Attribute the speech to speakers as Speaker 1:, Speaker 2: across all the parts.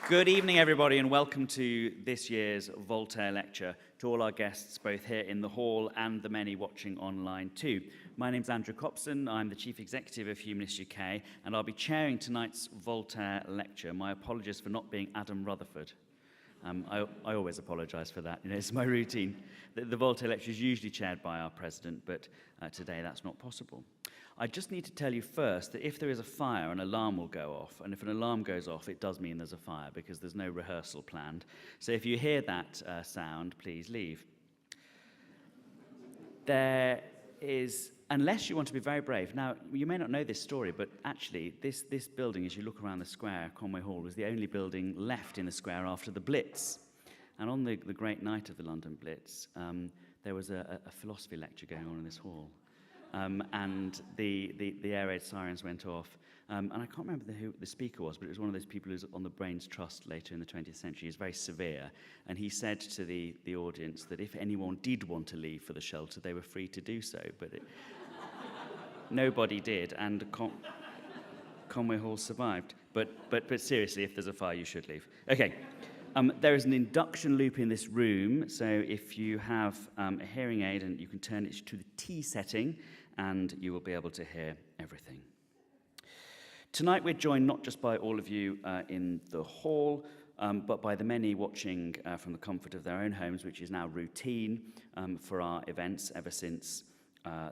Speaker 1: Good evening, everybody, and welcome to this year's Voltaire Lecture, to all our guests, both here in the hall and the many watching online too. My name's Andrew Copson. I'm the Chief Executive of Humanist UK, and I'll be chairing tonight's Voltaire Lecture. My apologies for not being Adam Rutherford. I always apologise for that. It's my routine. The Voltaire Lecture is usually chaired by our president, but today that's not possible. I just need to tell you first that if there is a fire, an alarm will go off, and if an alarm goes off, it does mean there's a fire because there's no rehearsal planned. So if you hear that sound, please leave. There is, unless you want to be very brave. Now, you may not know this story, but actually, this building, as you look around the square, Conway Hall, was the only building left in the square after the Blitz. And on the great night of the London Blitz, there was a philosophy lecture going on in this hall. And the air raid sirens went off. And I can't remember who the speaker was, but it was one of those people who was on the Brains Trust later in the 20th century. He's very severe. And he said to the audience that if anyone did want to leave for the shelter, they were free to do so. But nobody did, and Conway Hall survived. But seriously, if there's a fire, you should leave. Okay. There is an induction loop in this room, so if you have a hearing aid, and you can turn it to the T setting, and you will be able to hear everything. Tonight we're joined not just by all of you in the hall, but by the many watching from the comfort of their own homes, which is now routine for our events ever since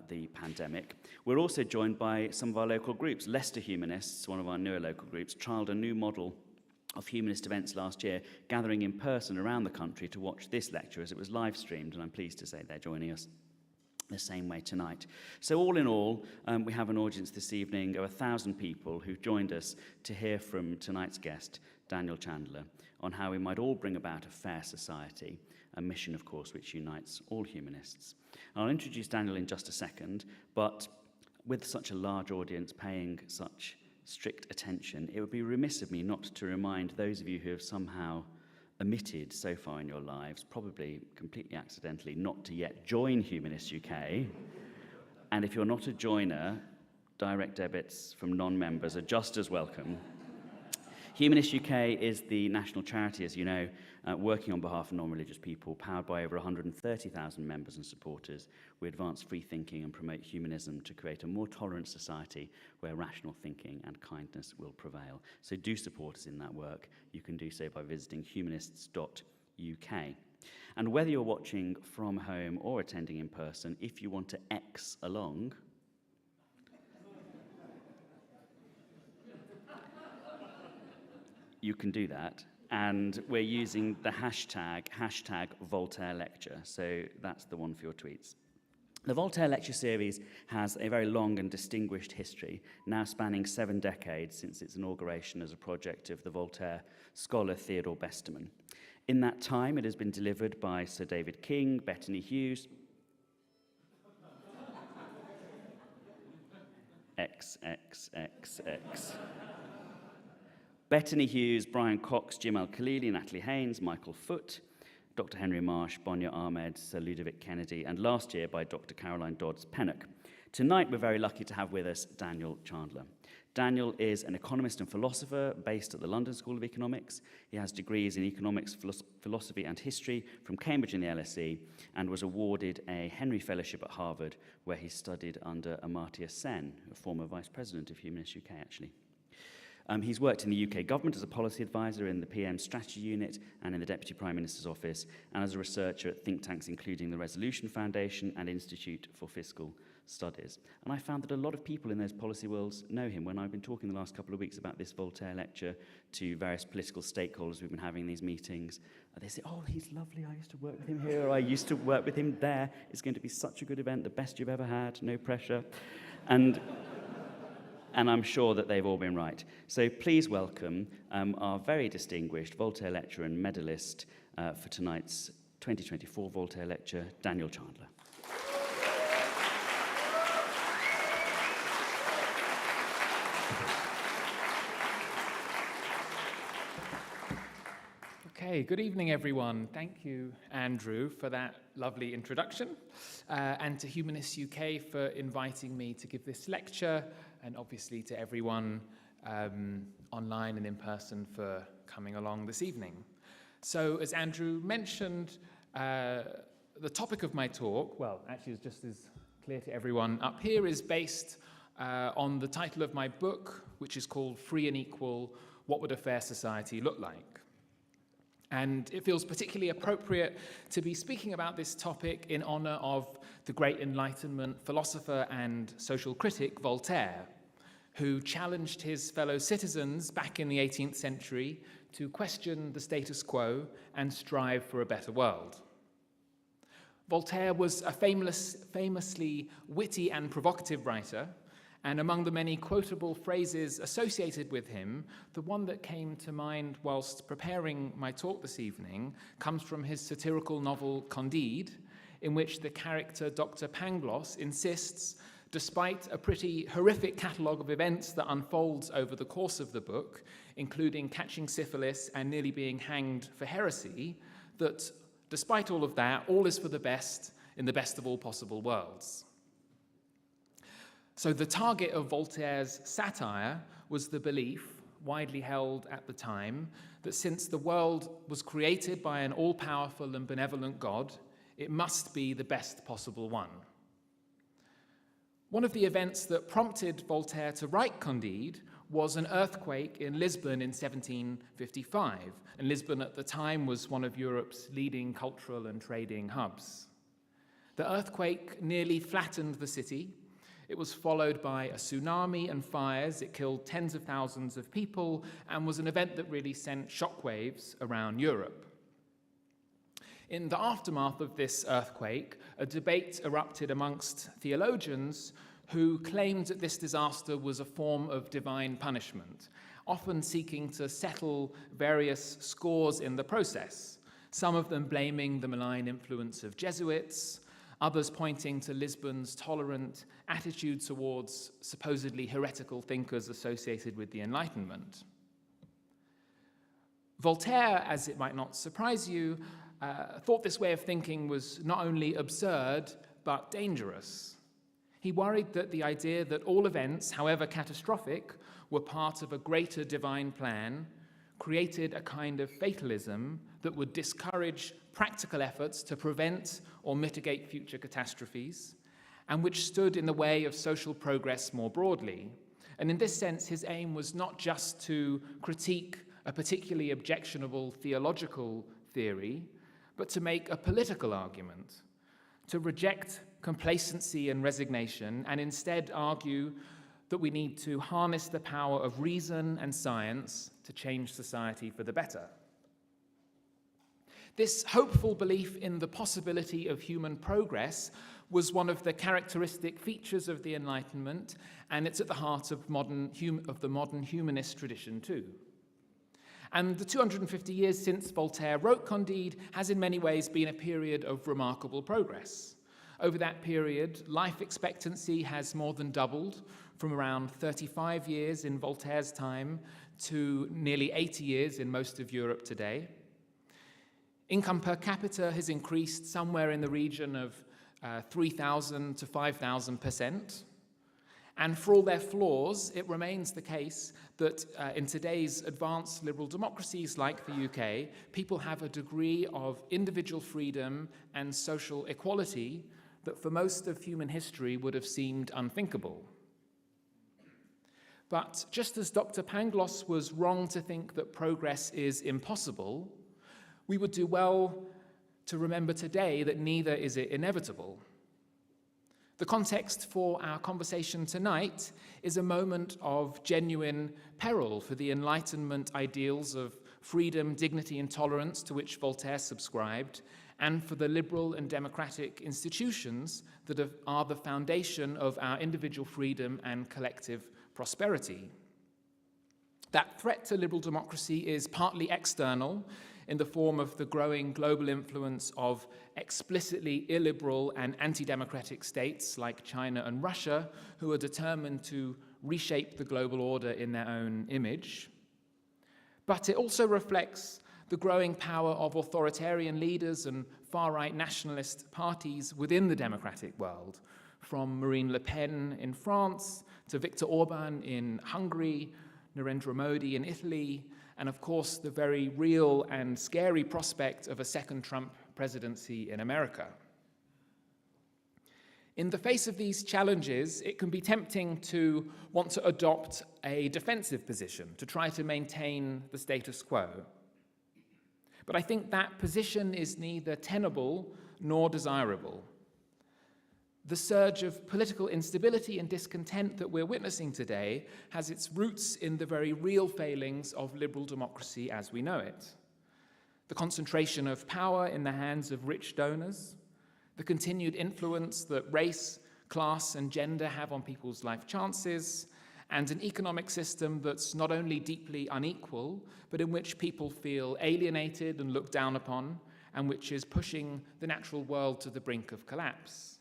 Speaker 1: the pandemic. We're also joined by some of our local groups. Leicester Humanists, one of our newer local groups, trialled a new model of humanist events last year, gathering in person around the country to watch this lecture as it was live streamed, and I'm pleased to say they're joining us the same way tonight. So all in all, we have an audience this evening of 1,000 people who've joined us to hear from tonight's guest, Daniel Chandler, on how we might all bring about a fair society, a mission, of course, which unites all humanists. And I'll introduce Daniel in just a second, but with such a large audience paying such strict attention, it would be remiss of me not to remind those of you who have somehow omitted so far in your lives, probably completely accidentally, not to yet join Humanist UK. And if you're not a joiner, direct debits from non-members are just as welcome. Humanist UK is the national charity, as you know, working on behalf of non-religious people, powered by over 130,000 members and supporters. We advance free thinking and promote humanism to create a more tolerant society where rational thinking and kindness will prevail. So do support us in that work. You can do so by visiting humanists.uk. And whether you're watching from home or attending in person, if you want to X along, you can do that. And we're using the hashtag Voltaire Lecture. So that's the one for your tweets. The Voltaire Lecture series has a very long and distinguished history, now spanning 7 decades since its inauguration as a project of the Voltaire scholar Theodore Besterman. In that time, it has been delivered by Sir David King, Bettany Hughes, XXXX. Bettany Hughes, Brian Cox, Jim Al-Khalili, Natalie Haynes, Michael Foote, Dr. Henry Marsh, Bonya Ahmed, Sir Ludovic Kennedy, and last year by Dr. Caroline Dodds-Pennock. Tonight, we're very lucky to have with us Daniel Chandler. Daniel is an economist and philosopher based at the London School of Economics. He has degrees in economics, philosophy, and history from Cambridge and the LSE, and was awarded a Henry Fellowship at Harvard, where he studied under Amartya Sen, a former vice president of Humanist UK, actually. He's worked in the UK government as a policy advisor in the PM Strategy Unit and in the Deputy Prime Minister's Office, and as a researcher at think tanks including the Resolution Foundation and Institute for Fiscal Studies. And I found that a lot of people in those policy worlds know him. When I've been talking the last couple of weeks about this Voltaire Lecture to various political stakeholders we've been having these meetings, they say, oh, he's lovely, I used to work with him here, or I used to work with him there. It's going to be such a good event, the best you've ever had, no pressure. And I'm sure that they've all been right. So please welcome our very distinguished Voltaire Lecturer and medalist for tonight's 2024 Voltaire Lecture, Daniel Chandler.
Speaker 2: Okay, good evening, everyone. Thank you, Andrew, for that lovely introduction, and to Humanists UK for inviting me to give this lecture, and obviously to everyone online and in person for coming along this evening. So, as Andrew mentioned, the topic of my talk, well, actually it's just as clear to everyone up here, is based on the title of my book, which is called Free and Equal: What Would a Fair Society Look Like? And it feels particularly appropriate to be speaking about this topic in honor of the great Enlightenment philosopher and social critic Voltaire, who challenged his fellow citizens back in the 18th century to question the status quo and strive for a better world. Voltaire was a famously witty and provocative writer, and among the many quotable phrases associated with him, the one that came to mind whilst preparing my talk this evening comes from his satirical novel Candide, in which the character Dr. Pangloss insists, despite a pretty horrific catalogue of events that unfolds over the course of the book, including catching syphilis and nearly being hanged for heresy, that despite all of that, all is for the best in the best of all possible worlds. So the target of Voltaire's satire was the belief, widely held at the time, that since the world was created by an all-powerful and benevolent God, it must be the best possible one. One of the events that prompted Voltaire to write Candide was an earthquake in Lisbon in 1755, and Lisbon at the time was one of Europe's leading cultural and trading hubs. The earthquake nearly flattened the city. It was followed by a tsunami and fires. It killed tens of thousands of people and was an event that really sent shockwaves around Europe. In the aftermath of this earthquake, a debate erupted amongst theologians who claimed that this disaster was a form of divine punishment, often seeking to settle various scores in the process, some of them blaming the malign influence of Jesuits, others pointing to Lisbon's tolerant attitude towards supposedly heretical thinkers associated with the Enlightenment. Voltaire, as it might not surprise you, thought this way of thinking was not only absurd, but dangerous. He worried that the idea that all events, however catastrophic, were part of a greater divine plan created a kind of fatalism that would discourage practical efforts to prevent or mitigate future catastrophes, and which stood in the way of social progress more broadly. And in this sense, his aim was not just to critique a particularly objectionable theological theory, but to make a political argument, to reject complacency and resignation, and instead argue that we need to harness the power of reason and science to change society for the better. This hopeful belief in the possibility of human progress was one of the characteristic features of the Enlightenment, and it's at the heart of the modern humanist tradition too. And the 250 years since Voltaire wrote Candide has in many ways been a period of remarkable progress. Over that period, life expectancy has more than doubled, from around 35 years in Voltaire's time to nearly 80 years in most of Europe today. Income per capita has increased somewhere in the region of 3,000 to 5,000%. And for all their flaws, it remains the case that in today's advanced liberal democracies like the UK, people have a degree of individual freedom and social equality that for most of human history would have seemed unthinkable. But just as Dr. Pangloss was wrong to think that progress is impossible, we would do well to remember today that neither is it inevitable. The context for our conversation tonight is a moment of genuine peril for the Enlightenment ideals of freedom, dignity, and tolerance to which Voltaire subscribed, and for the liberal and democratic institutions that are the foundation of our individual freedom and collective prosperity. That threat to liberal democracy is partly external, in the form of the growing global influence of explicitly illiberal and anti-democratic states like China and Russia, who are determined to reshape the global order in their own image. But it also reflects the growing power of authoritarian leaders and far-right nationalist parties within the democratic world, from Marine Le Pen in France to Viktor Orban in Hungary, Narendra Modi in Italy, and of course the very real and scary prospect of a second Trump presidency in America. In the face of these challenges, it can be tempting to want to adopt a defensive position, to try to maintain the status quo. But I think that position is neither tenable nor desirable. The surge of political instability and discontent that we're witnessing today has its roots in the very real failings of liberal democracy as we know it. The concentration of power in the hands of rich donors, the continued influence that race, class, and gender have on people's life chances, and an economic system that's not only deeply unequal, but in which people feel alienated and looked down upon, and which is pushing the natural world to the brink of collapse.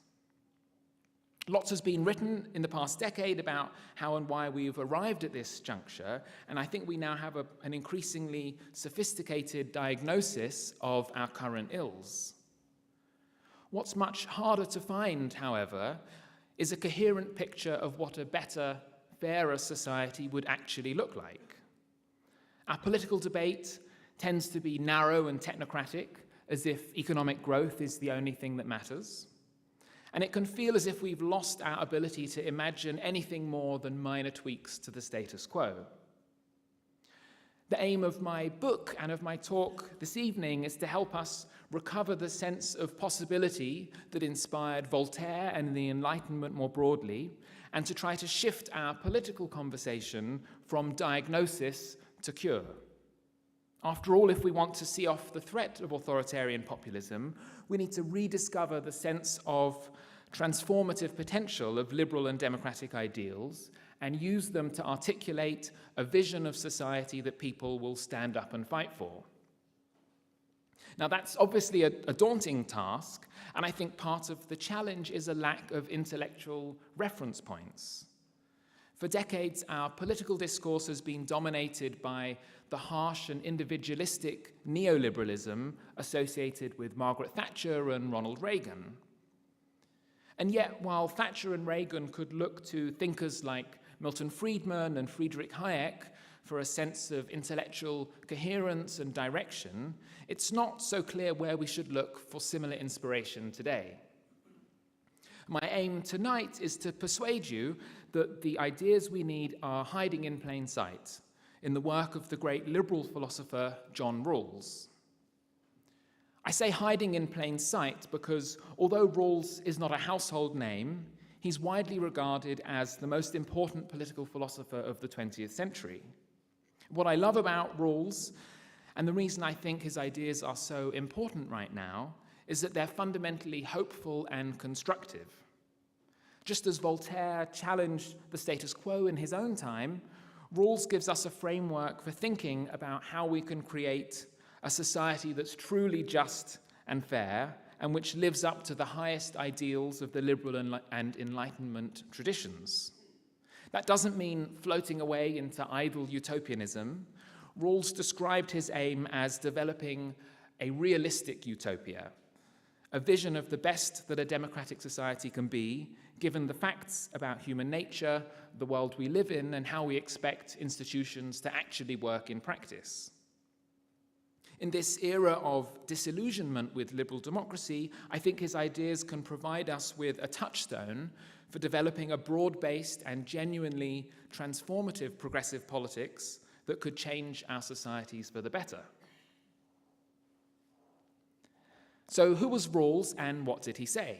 Speaker 2: Lots has been written in the past decade about how and why we've arrived at this juncture, and I think we now have an increasingly sophisticated diagnosis of our current ills. What's much harder to find, however, is a coherent picture of what a better, fairer society would actually look like. Our political debate tends to be narrow and technocratic, as if economic growth is the only thing that matters. And it can feel as if we've lost our ability to imagine anything more than minor tweaks to the status quo. The aim of my book and of my talk this evening is to help us recover the sense of possibility that inspired Voltaire and the Enlightenment more broadly, and to try to shift our political conversation from diagnosis to cure. After all, if we want to see off the threat of authoritarian populism, we need to rediscover the sense of transformative potential of liberal and democratic ideals and use them to articulate a vision of society that people will stand up and fight for. Now, that's obviously a daunting task, and I think part of the challenge is a lack of intellectual reference points. For decades, our political discourse has been dominated by the harsh and individualistic neoliberalism associated with Margaret Thatcher and Ronald Reagan. And yet, while Thatcher and Reagan could look to thinkers like Milton Friedman and Friedrich Hayek for a sense of intellectual coherence and direction, it's not so clear where we should look for similar inspiration today. My aim tonight is to persuade you that the ideas we need are hiding in plain sight in the work of the great liberal philosopher John Rawls. I say hiding in plain sight because although Rawls is not a household name, he's widely regarded as the most important political philosopher of the 20th century. What I love about Rawls, and the reason I think his ideas are so important right now, is that they're fundamentally hopeful and constructive. Just as Voltaire challenged the status quo in his own time, Rawls gives us a framework for thinking about how we can create a society that's truly just and fair, and which lives up to the highest ideals of the liberal and Enlightenment traditions. That doesn't mean floating away into idle utopianism. Rawls described his aim as developing a realistic utopia, a vision of the best that a democratic society can be, given the facts about human nature, the world we live in, and how we expect institutions to actually work in practice. In this era of disillusionment with liberal democracy, I think his ideas can provide us with a touchstone for developing a broad-based and genuinely transformative progressive politics that could change our societies for the better. So who was Rawls and what did he say?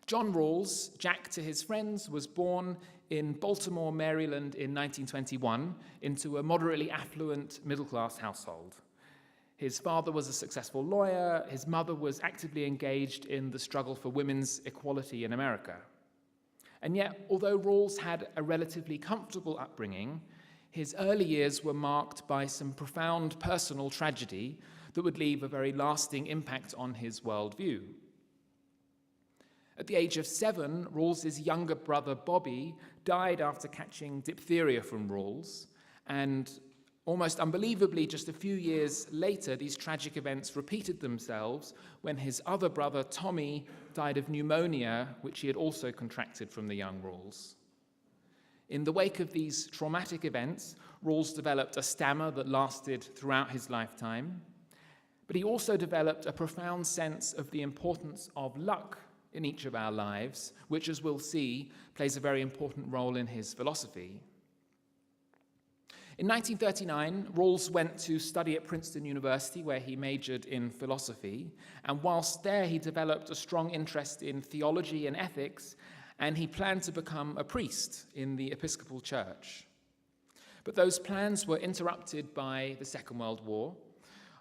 Speaker 2: John Rawls, Jack to his friends, was born in Baltimore, Maryland in 1921 into a moderately affluent middle-class household. His father was a successful lawyer. His mother was actively engaged in the struggle for women's equality in America. And yet, although Rawls had a relatively comfortable upbringing, his early years were marked by some profound personal tragedy that would leave a very lasting impact on his worldview. At the age of 7, Rawls's younger brother, Bobby, died after catching diphtheria from Rawls, and almost unbelievably, just a few years later, these tragic events repeated themselves when his other brother, Tommy, died of pneumonia, which he had also contracted from the young Rawls. In the wake of these traumatic events, Rawls developed a stammer that lasted throughout his lifetime, but he also developed a profound sense of the importance of luck in each of our lives, which, as we'll see, plays a very important role in his philosophy. In 1939, Rawls went to study at Princeton University, where he majored in philosophy, and whilst there he developed a strong interest in theology and ethics, and he planned to become a priest in the Episcopal Church. But those plans were interrupted by the Second World War,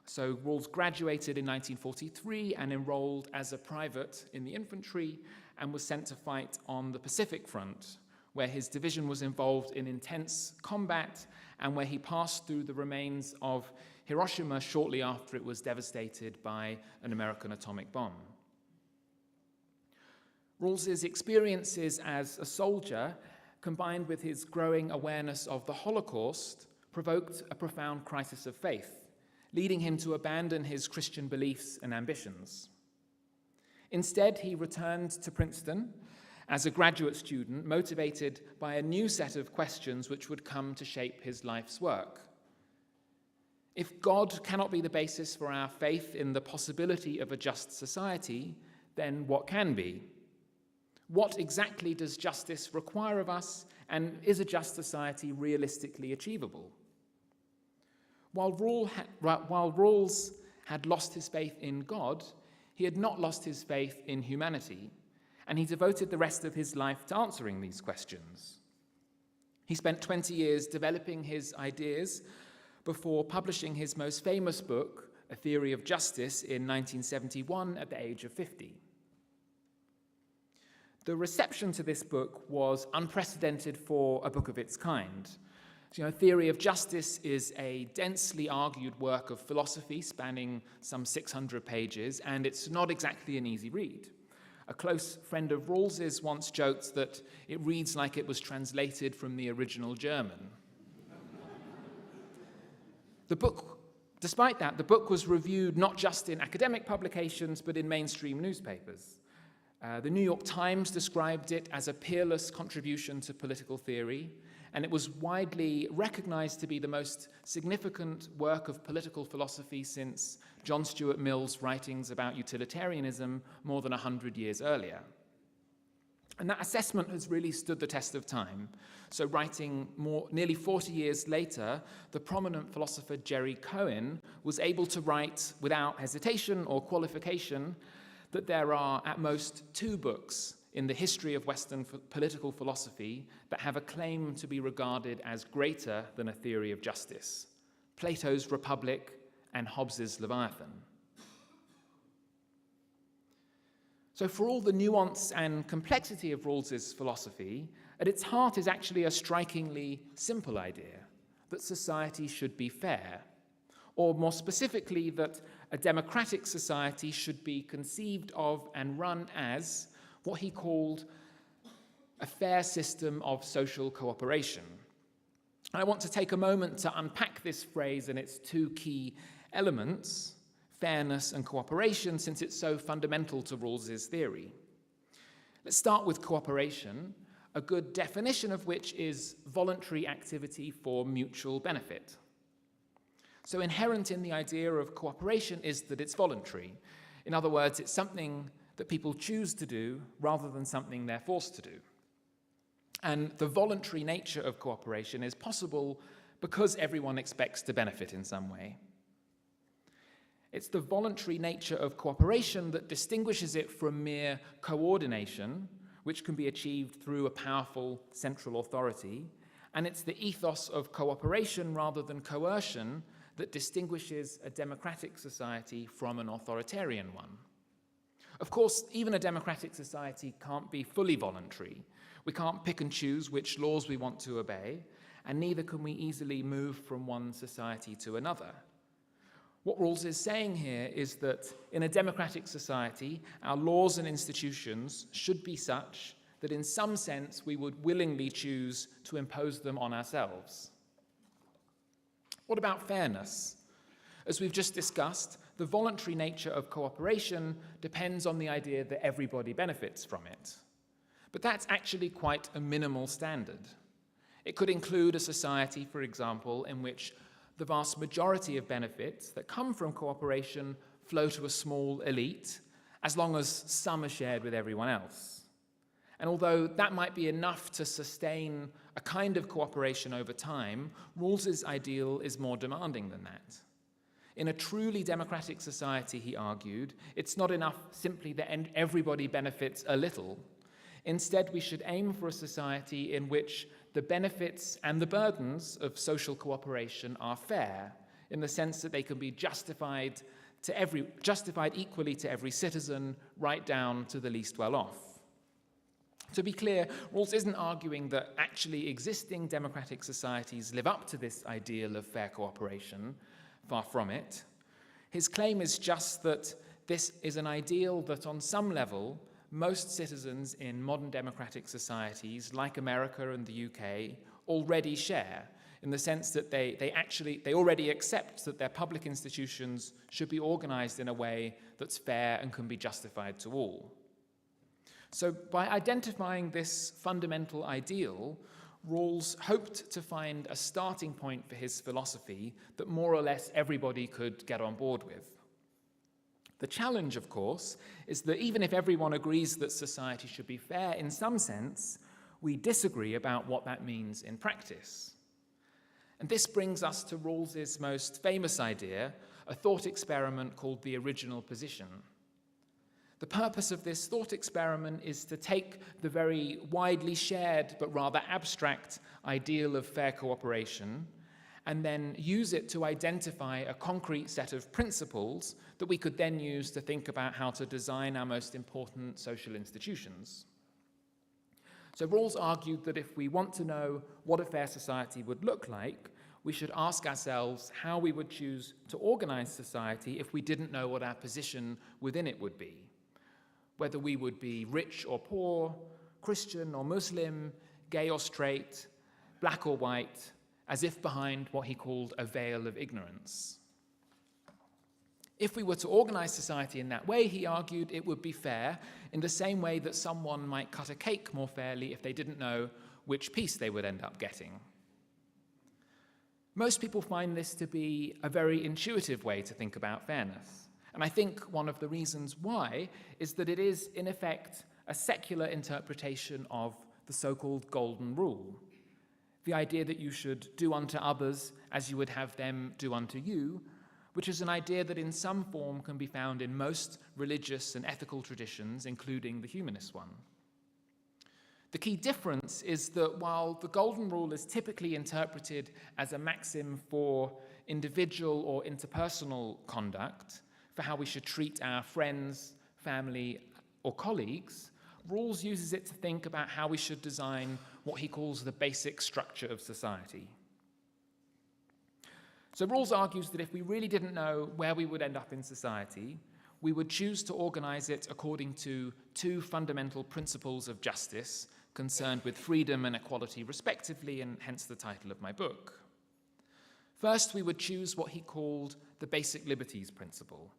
Speaker 2: so Rawls graduated in 1943 and enrolled as a private in the infantry and was sent to fight on the Pacific Front, where his division was involved in intense combat and where he passed through the remains of Hiroshima shortly after it was devastated by an American atomic bomb. Rawls's experiences as a soldier, combined with his growing awareness of the Holocaust, provoked a profound crisis of faith, leading him to abandon his Christian beliefs and ambitions. Instead, he returned to Princeton as a graduate student, motivated by a new set of questions which would come to shape his life's work. If God cannot be the basis for our faith in the possibility of a just society, then what can be? What exactly does justice require of us, and is a just society realistically achievable? While Rawls had lost his faith in God, he had not lost his faith in humanity, and he devoted the rest of his life to answering these questions. He spent 20 years developing his ideas before publishing his most famous book, A Theory of Justice, in 1971 at the age of 50. The reception to this book was unprecedented for a book of its kind. A Theory of Justice is a densely argued work of philosophy spanning some 600 pages, and it's not exactly an easy read. A close friend of Rawls's once joked that it reads like it was translated from the original German. Despite that, the book was reviewed not just in academic publications, but in mainstream newspapers. The New York Times described it as a peerless contribution to political theory, and it was widely recognized to be the most significant work of political philosophy since John Stuart Mill's writings about utilitarianism more than 100 years earlier. And that assessment has really stood the test of time. So writing nearly 40 years later, the prominent philosopher Jerry Cohen was able to write without hesitation or qualification that there are at most 2 books in the history of Western political philosophy that have a claim to be regarded as greater than A Theory of Justice: Plato's Republic and Hobbes's Leviathan. So for all the nuance and complexity of Rawls's philosophy, at its heart is actually a strikingly simple idea, that society should be fair, or more specifically, that a democratic society should be conceived of and run as what he called a fair system of social cooperation. And I want to take a moment to unpack this phrase and its 2 key elements, fairness and cooperation, since it's so fundamental to Rawls's theory. Let's start with cooperation, a good definition of which is voluntary activity for mutual benefit. So inherent in the idea of cooperation is that it's voluntary. In other words, it's something that people choose to do rather than something they're forced to do. And the voluntary nature of cooperation is possible because everyone expects to benefit in some way. It's the voluntary nature of cooperation that distinguishes it from mere coordination, which can be achieved through a powerful central authority, and it's the ethos of cooperation rather than coercion that distinguishes a democratic society from an authoritarian one. Of course, even a democratic society can't be fully voluntary. We can't pick and choose which laws we want to obey, and neither can we easily move from one society to another. What Rawls is saying here is that in a democratic society, our laws and institutions should be such that in some sense we would willingly choose to impose them on ourselves. What about fairness? As we've just discussed, the voluntary nature of cooperation depends on the idea that everybody benefits from it. But that's actually quite a minimal standard. It could include a society, for example, in which the vast majority of benefits that come from cooperation flow to a small elite, as long as some are shared with everyone else. And although that might be enough to sustain a kind of cooperation over time, Rawls's ideal is more demanding than that. In a truly democratic society, he argued, it's not enough simply that everybody benefits a little. Instead, we should aim for a society in which the benefits and the burdens of social cooperation are fair, in the sense that they can be justified equally to every citizen, right down to the least well-off. To be clear, Rawls isn't arguing that actually existing democratic societies live up to this ideal of fair cooperation. Far from it. His claim is just that this is an ideal that on some level most citizens in modern democratic societies like America and the UK already share, in the sense that they already accept that their public institutions should be organized in a way that's fair and can be justified to all. So by identifying this fundamental ideal, Rawls hoped to find a starting point for his philosophy that more or less everybody could get on board with. The challenge, of course, is that even if everyone agrees that society should be fair in some sense, we disagree about what that means in practice. And this brings us to Rawls's most famous idea, a thought experiment called the original position. The purpose of this thought experiment is to take the very widely shared but rather abstract ideal of fair cooperation and then use it to identify a concrete set of principles that we could then use to think about how to design our most important social institutions. So Rawls argued that if we want to know what a fair society would look like, we should ask ourselves how we would choose to organize society if we didn't know what our position within it would be. Whether we would be rich or poor, Christian or Muslim, gay or straight, black or white, as if behind what he called a veil of ignorance. If we were to organize society in that way, he argued, it would be fair in the same way that someone might cut a cake more fairly if they didn't know which piece they would end up getting. Most people find this to be a very intuitive way to think about fairness. And I think one of the reasons why is that it is, in effect, a secular interpretation of the so-called golden rule. The idea that you should do unto others as you would have them do unto you, which is an idea that in some form can be found in most religious and ethical traditions, including the humanist one. The key difference is that while the golden rule is typically interpreted as a maxim for individual or interpersonal conduct, for how we should treat our friends, family, or colleagues, Rawls uses it to think about how we should design what he calls the basic structure of society. So Rawls argues that if we really didn't know where we would end up in society, we would choose to organize it according to two fundamental principles of justice concerned with freedom and equality respectively, and hence the title of my book. First, we would choose what he called the basic liberties principle,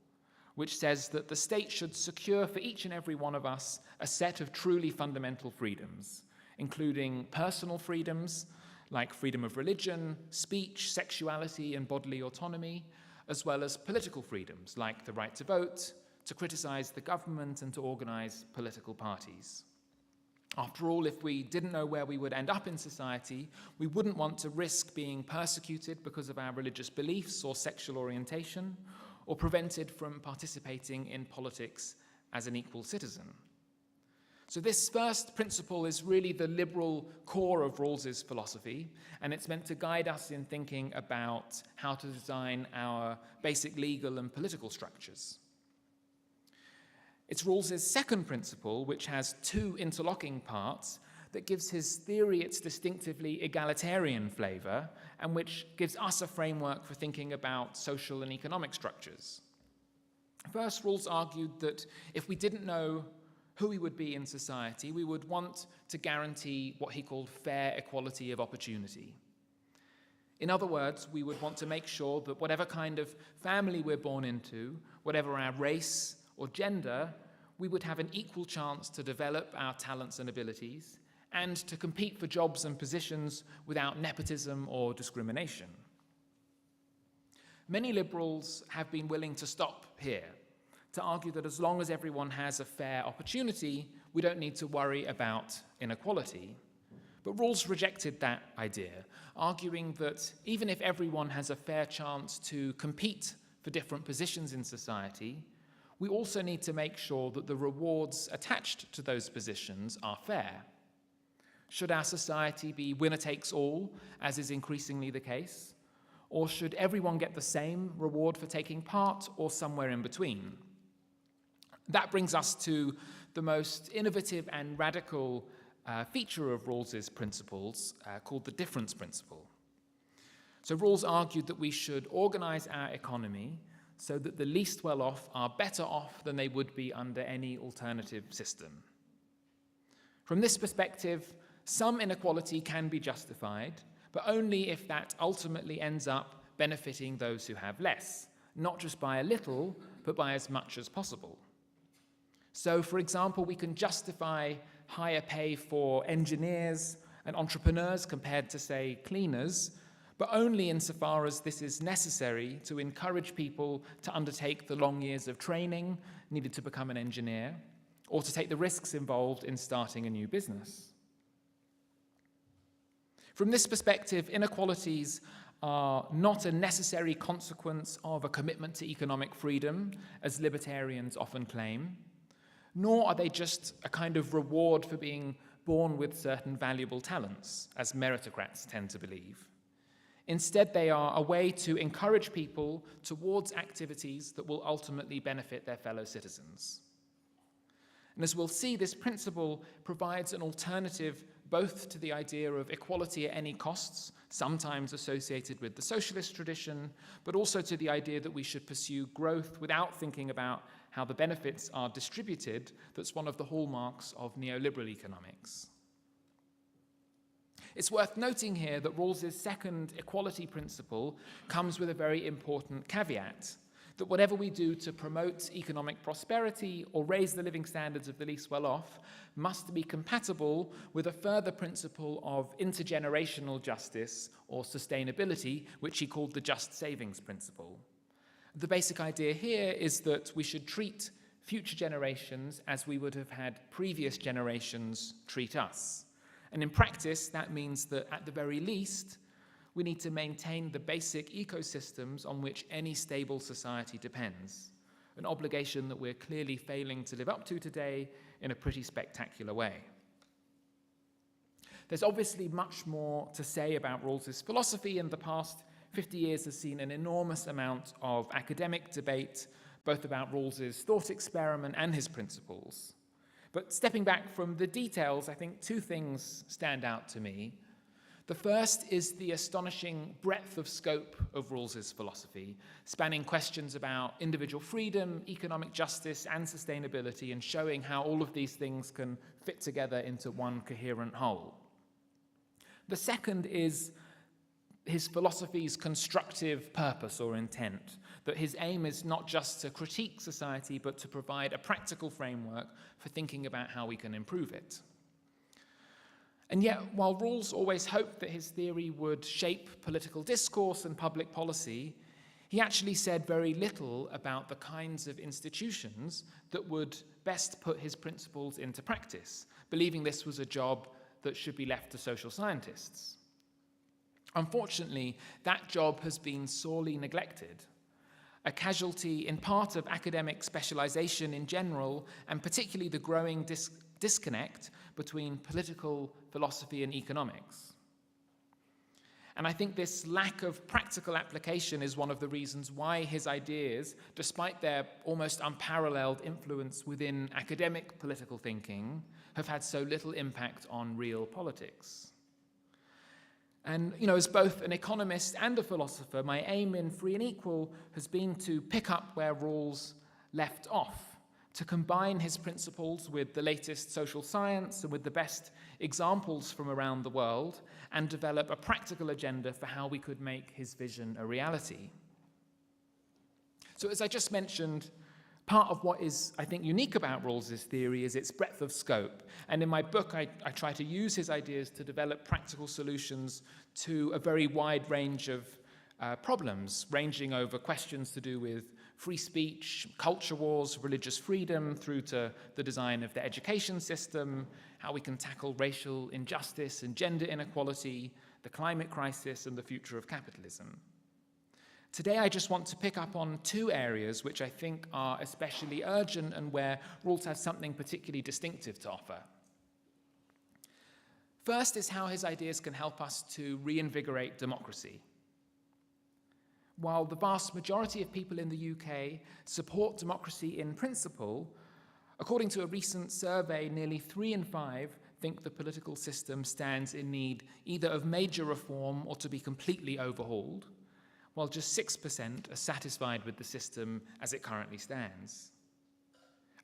Speaker 2: which says that the state should secure for each and every one of us a set of truly fundamental freedoms, including personal freedoms like freedom of religion, speech, sexuality, and bodily autonomy, as well as political freedoms like the right to vote, to criticize the government, and to organize political parties. After all, if we didn't know where we would end up in society, we wouldn't want to risk being persecuted because of our religious beliefs or sexual orientation, or prevented from participating in politics as an equal citizen. So this first principle is really the liberal core of Rawls's philosophy, and it's meant to guide us in thinking about how to design our basic legal and political structures. It's Rawls's second principle, which has two interlocking parts, that gives his theory its distinctively egalitarian flavor, and which gives us a framework for thinking about social and economic structures. First, Rawls argued that if we didn't know who we would be in society, we would want to guarantee what he called fair equality of opportunity. In other words, we would want to make sure that whatever kind of family we're born into, whatever our race or gender, we would have an equal chance to develop our talents and abilities and to compete for jobs and positions without nepotism or discrimination. Many liberals have been willing to stop here, to argue that as long as everyone has a fair opportunity, we don't need to worry about inequality. But Rawls rejected that idea, arguing that even if everyone has a fair chance to compete for different positions in society, we also need to make sure that the rewards attached to those positions are fair. Should our society be winner takes all, as is increasingly the case? Or should everyone get the same reward for taking part, or somewhere in between? That brings us to the most innovative and radical feature of Rawls's principles, called the difference principle. So Rawls argued that we should organize our economy so that the least well-off are better off than they would be under any alternative system. From this perspective, some inequality can be justified, but only if that ultimately ends up benefiting those who have less, not just by a little, but by as much as possible. So, for example, we can justify higher pay for engineers and entrepreneurs compared to, say, cleaners, but only insofar as this is necessary to encourage people to undertake the long years of training needed to become an engineer, or to take the risks involved in starting a new business. From this perspective, inequalities are not a necessary consequence of a commitment to economic freedom, as libertarians often claim, nor are they just a kind of reward for being born with certain valuable talents, as meritocrats tend to believe. Instead, they are a way to encourage people towards activities that will ultimately benefit their fellow citizens. And as we'll see, this principle provides an alternative both to the idea of equality at any costs, sometimes associated with the socialist tradition, but also to the idea that we should pursue growth without thinking about how the benefits are distributed. That's one of the hallmarks of neoliberal economics. It's worth noting here that Rawls's second equality principle comes with a very important caveat, that whatever we do to promote economic prosperity or raise the living standards of the least well-off must be compatible with a further principle of intergenerational justice or sustainability, which he called the just savings principle. The basic idea here is that we should treat future generations as we would have had previous generations treat us. And in practice, that means that at the very least, we need to maintain the basic ecosystems on which any stable society depends, an obligation that we're clearly failing to live up to today in a pretty spectacular way. There's obviously much more to say about Rawls's philosophy, and the past 50 years has seen an enormous amount of academic debate, both about Rawls's thought experiment and his principles. But stepping back from the details, I think two things stand out to me. The first is the astonishing breadth of scope of Rawls's philosophy, spanning questions about individual freedom, economic justice, and sustainability, and showing how all of these things can fit together into one coherent whole. The second is his philosophy's constructive purpose or intent, that his aim is not just to critique society, but to provide a practical framework for thinking about how we can improve it. And yet, while Rawls always hoped that his theory would shape political discourse and public policy, he actually said very little about the kinds of institutions that would best put his principles into practice, believing this was a job that should be left to social scientists. Unfortunately, that job has been sorely neglected, a casualty in part of academic specialization in general, and particularly the growing disconnect between political philosophy and economics. And I think this lack of practical application is one of the reasons why his ideas, despite their almost unparalleled influence within academic political thinking, have had so little impact on real politics. And, as both an economist and a philosopher, my aim in Free and Equal has been to pick up where Rawls left off, to combine his principles with the latest social science and with the best examples from around the world, and develop a practical agenda for how we could make his vision a reality. So as I just mentioned, Part of what is, I think, unique about Rawls's theory is its breadth of scope. And in my book, I try to use his ideas to develop practical solutions to a very wide range of problems, ranging over questions to do with free speech, culture wars, religious freedom, through to the design of the education system, how we can tackle racial injustice and gender inequality, the climate crisis, and the future of capitalism. Today, I just want to pick up on two areas which I think are especially urgent and where Rawls has something particularly distinctive to offer. First is how his ideas can help us to reinvigorate democracy. While the vast majority of people in the UK support democracy in principle, according to a recent survey, nearly 3 in 5 think the political system stands in need either of major reform or to be completely overhauled, while just 6% are satisfied with the system as it currently stands.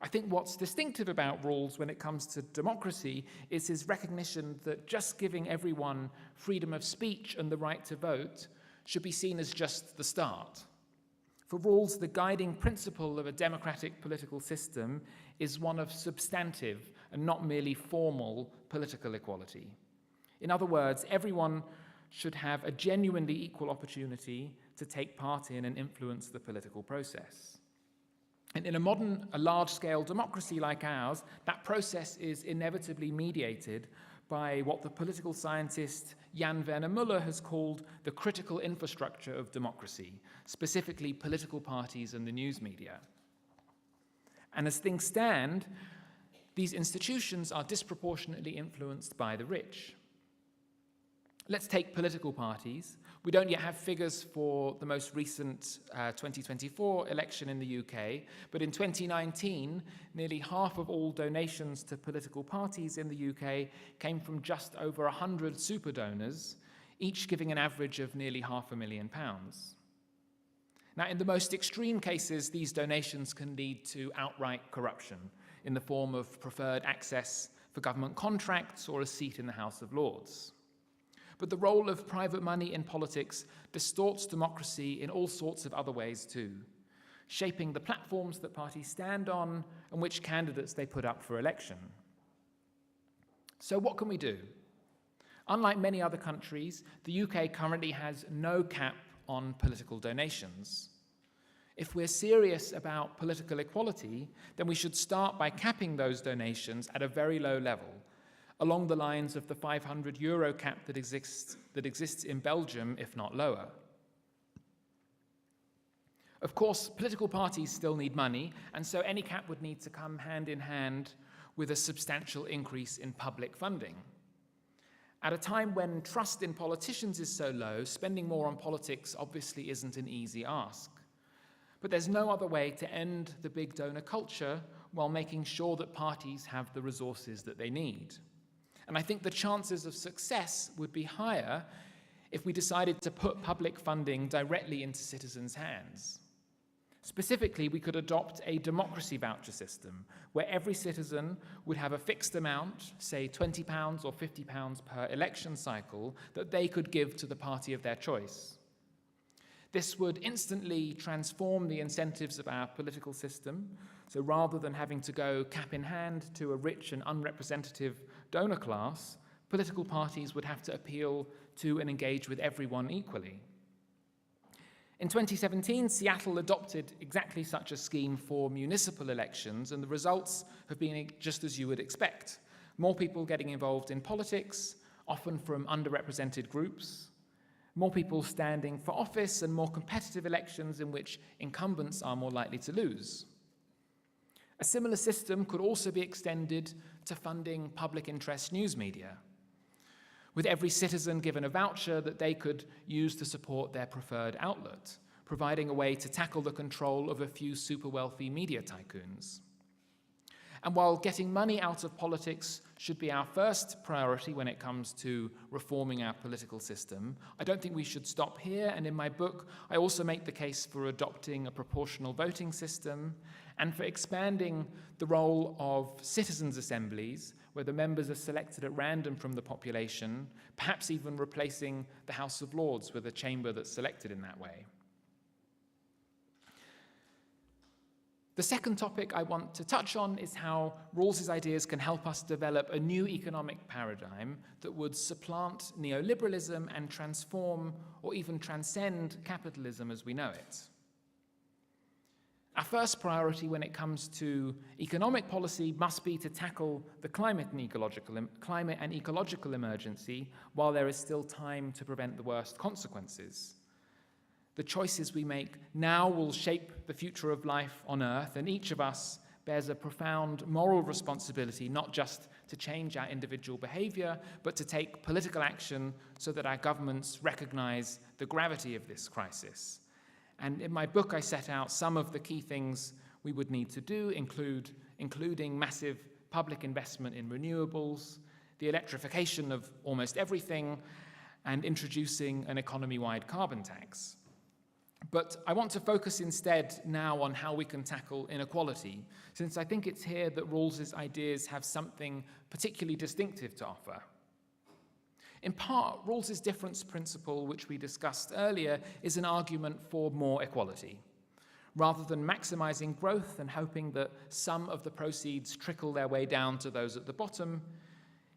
Speaker 2: I think what's distinctive about Rawls when it comes to democracy is his recognition that just giving everyone freedom of speech and the right to vote should be seen as just the start. For Rawls, the guiding principle of a democratic political system is one of substantive and not merely formal political equality. In other words, everyone should have a genuinely equal opportunity to take part in and influence the political process. And in a large-scale democracy like ours, that process is inevitably mediated by what the political scientist Jan Werner Müller has called the critical infrastructure of democracy, specifically political parties and the news media. And as things stand, these institutions are disproportionately influenced by the rich. Let's take political parties. We don't yet have figures for the most recent 2024 election in the UK, but in 2019, nearly half of all donations to political parties in the UK came from just over 100 super donors, each giving an average of nearly £500,000. Now, in the most extreme cases, these donations can lead to outright corruption in the form of preferred access for government contracts or a seat in the House of Lords. But the role of private money in politics distorts democracy in all sorts of other ways too, shaping the platforms that parties stand on and which candidates they put up for election. So what can we do? Unlike many other countries, the UK currently has no cap on political donations. If we're serious about political equality, then we should start by capping those donations at a very low level, along the lines of the €500 cap that exists in Belgium, if not lower. Of course, political parties still need money, and so any cap would need to come hand in hand with a substantial increase in public funding. At a time when trust in politicians is so low, spending more on politics obviously isn't an easy ask. But there's no other way to end the big donor culture while making sure that parties have the resources that they need. And I think the chances of success would be higher if we decided to put public funding directly into citizens' hands. Specifically, we could adopt a democracy voucher system where every citizen would have a fixed amount, say £20 or £50 per election cycle, that they could give to the party of their choice. This would instantly transform the incentives of our political system. So rather than having to go cap in hand to a rich and unrepresentative donor class, political parties would have to appeal to and engage with everyone equally. In 2017, Seattle adopted exactly such a scheme for municipal elections, and the results have been just as you would expect. More people getting involved in politics, often from underrepresented groups, more people standing for office, and more competitive elections in which incumbents are more likely to lose. A similar system could also be extended to funding public interest news media, with every citizen given a voucher that they could use to support their preferred outlet, providing a way to tackle the control of a few super wealthy media tycoons. And while getting money out of politics should be our first priority when it comes to reforming our political system, I don't think we should stop here. And in my book, I also make the case for adopting a proportional voting system and for expanding the role of citizens' assemblies, where the members are selected at random from the population, perhaps even replacing the House of Lords with a chamber that's selected in that way. The second topic I want to touch on is how Rawls's ideas can help us develop a new economic paradigm that would supplant neoliberalism and transform or even transcend capitalism as we know it. Our first priority when it comes to economic policy must be to tackle the climate and ecological emergency while there is still time to prevent the worst consequences. The choices we make now will shape the future of life on Earth, and each of us bears a profound moral responsibility not just to change our individual behavior, but to take political action so that our governments recognize the gravity of this crisis. And in my book, I set out some of the key things we would need to do, including massive public investment in renewables, the electrification of almost everything, and introducing an economy-wide carbon tax. But I want to focus instead now on how we can tackle inequality, since I think it's here that Rawls's ideas have something particularly distinctive to offer. In part, Rawls's difference principle, which we discussed earlier, is an argument for more equality. Rather than maximizing growth and hoping that some of the proceeds trickle their way down to those at the bottom,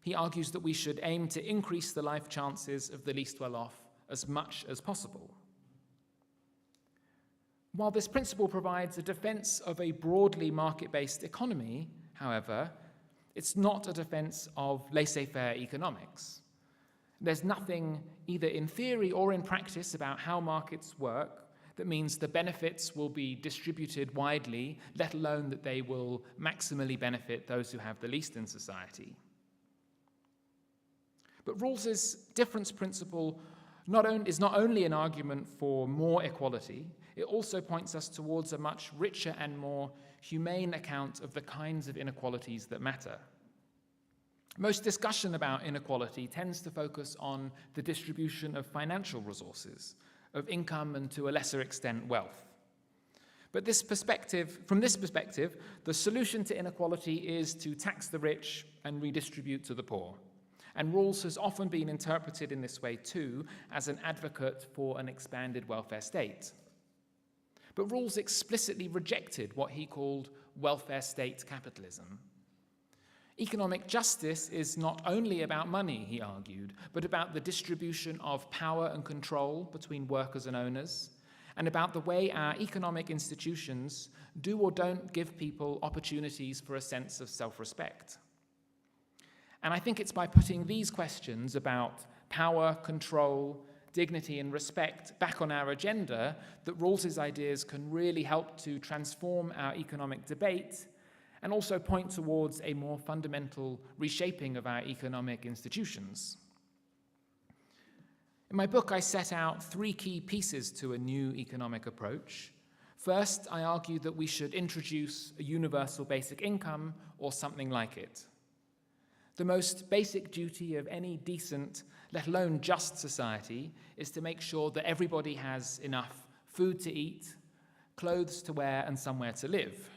Speaker 2: he argues that we should aim to increase the life chances of the least well-off as much as possible. While this principle provides a defense of a broadly market-based economy, however, it's not a defense of laissez-faire economics. There's nothing, either in theory or in practice, about how markets work that means the benefits will be distributed widely, let alone that they will maximally benefit those who have the least in society. But Rawls's difference principle is not only an argument for more equality, it also points us towards a much richer and more humane account of the kinds of inequalities that matter. Most discussion about inequality tends to focus on the distribution of financial resources, of income and to a lesser extent wealth. But from this perspective, the solution to inequality is to tax the rich and redistribute to the poor. And Rawls has often been interpreted in this way too, as an advocate for an expanded welfare state. But Rawls explicitly rejected what he called welfare state capitalism. Economic justice is not only about money, he argued, but about the distribution of power and control between workers and owners, and about the way our economic institutions do or don't give people opportunities for a sense of self-respect. And I think it's by putting these questions about power, control, dignity, and respect back on our agenda that Rawls's ideas can really help to transform our economic debate and also point towards a more fundamental reshaping of our economic institutions. In my book, I set out 3 key pieces to a new economic approach. First, I argue that we should introduce a universal basic income or something like it. The most basic duty of any decent, let alone just society, is to make sure that everybody has enough food to eat, clothes to wear, and somewhere to live.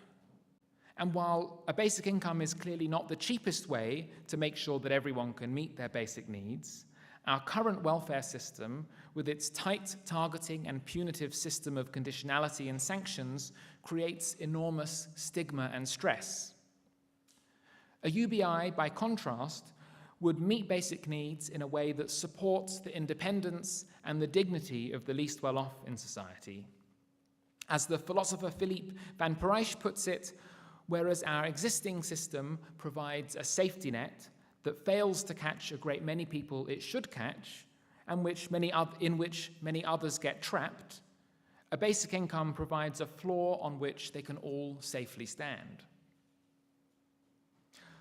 Speaker 2: And while a basic income is clearly not the cheapest way to make sure that everyone can meet their basic needs, our current welfare system, with its tight targeting and punitive system of conditionality and sanctions, creates enormous stigma and stress. A UBI, by contrast, would meet basic needs in a way that supports the independence and the dignity of the least well-off in society. As the philosopher Philippe van Parijs puts it, whereas our existing system provides a safety net that fails to catch a great many people it should catch, and in which many others get trapped, a basic income provides a floor on which they can all safely stand.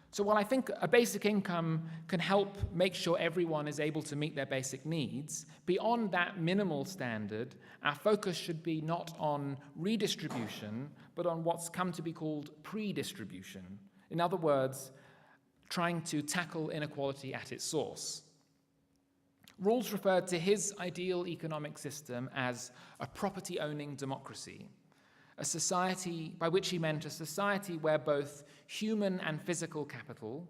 Speaker 2: So while I think a basic income can help make sure everyone is able to meet their basic needs, beyond that minimal standard, our focus should be not on redistribution, but on what's come to be called pre-distribution. In other words, trying to tackle inequality at its source. Rawls referred to his ideal economic system as a property-owning democracy, a society by which he meant a society where both human and physical capital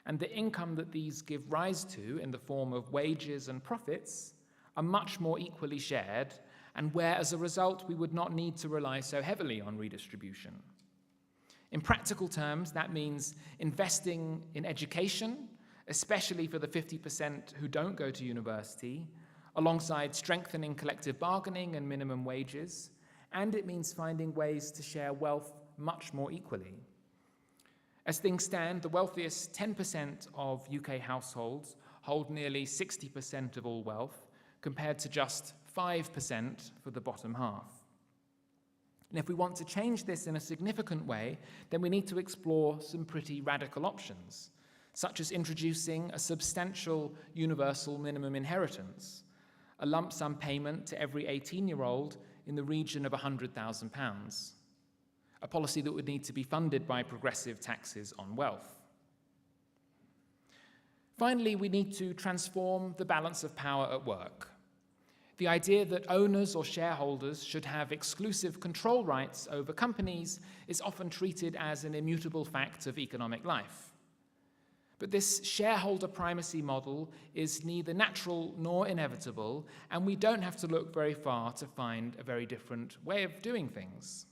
Speaker 2: and the income that these give rise to in the form of wages and profits are much more equally shared, and where, as a result, we would not need to rely so heavily on redistribution. In practical terms, that means investing in education, especially for the 50% who don't go to university, alongside strengthening collective bargaining and minimum wages, and it means finding ways to share wealth much more equally. As things stand, the wealthiest 10% of UK households hold nearly 60% of all wealth, compared to just 5% for the bottom half. And if we want to change this in a significant way, then we need to explore some pretty radical options, such as introducing a substantial universal minimum inheritance, a lump sum payment to every 18-year-old in the region of £100,000, a policy that would need to be funded by progressive taxes on wealth. Finally, we need to transform the balance of power at work. The idea that owners or shareholders should have exclusive control rights over companies is often treated as an immutable fact of economic life. But this shareholder primacy model is neither natural nor inevitable, and we don't have to look very far to find a very different way of doing things.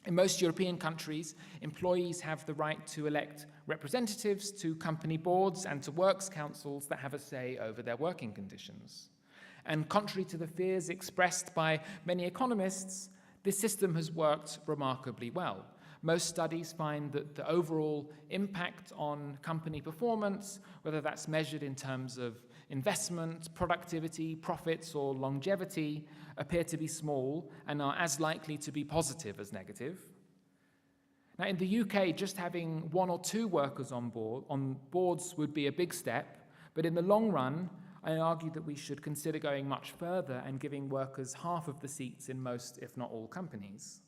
Speaker 2: In most European countries, employees have the right to elect representatives to company boards and to works councils that have a say over their working conditions. And contrary to the fears expressed by many economists, this system has worked remarkably well. Most studies find that the overall impact on company performance, whether that's measured in terms of investment, productivity, profits, or longevity, appear to be small and are as likely to be positive as negative. Now, in the UK, just having one or two workers on boards would be a big step, but in the long run, I argue that we should consider going much further and giving workers half of the seats in most, if not all, companies.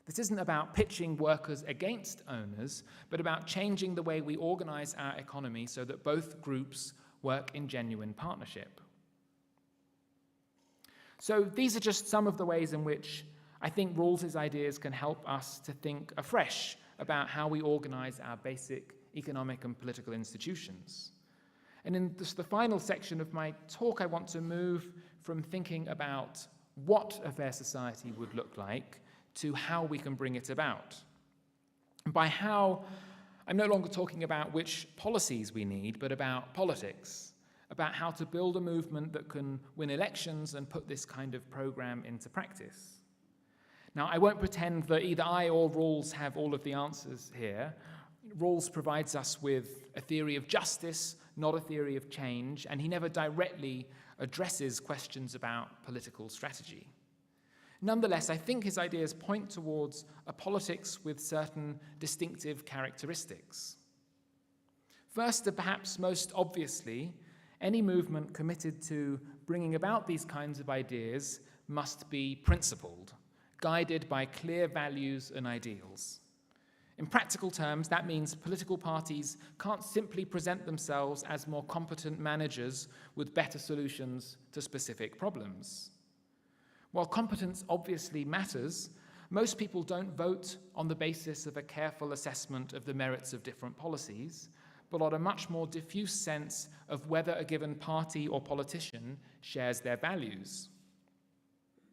Speaker 2: This isn't about pitching workers against owners, but about changing the way we organize our economy so that both groups work in genuine partnership. So these are just some of the ways in which I think Rawls's ideas can help us to think afresh about how we organize our basic economic and political institutions. And in the final section of my talk, I want to move from thinking about what a fair society would look like to how we can bring it about. And by how, I'm no longer talking about which policies we need, but about politics, about how to build a movement that can win elections and put this kind of program into practice. Now, I won't pretend that either I or Rawls have all of the answers here. Rawls provides us with a theory of justice, not a theory of change, and he never directly addresses questions about political strategy. Nonetheless, I think his ideas point towards a politics with certain distinctive characteristics. First, and perhaps most obviously, any movement committed to bringing about these kinds of ideas must be principled, guided by clear values and ideals. In practical terms, that means political parties can't simply present themselves as more competent managers with better solutions to specific problems. While competence obviously matters, most people don't vote on the basis of a careful assessment of the merits of different policies, but on a much more diffuse sense of whether a given party or politician shares their values.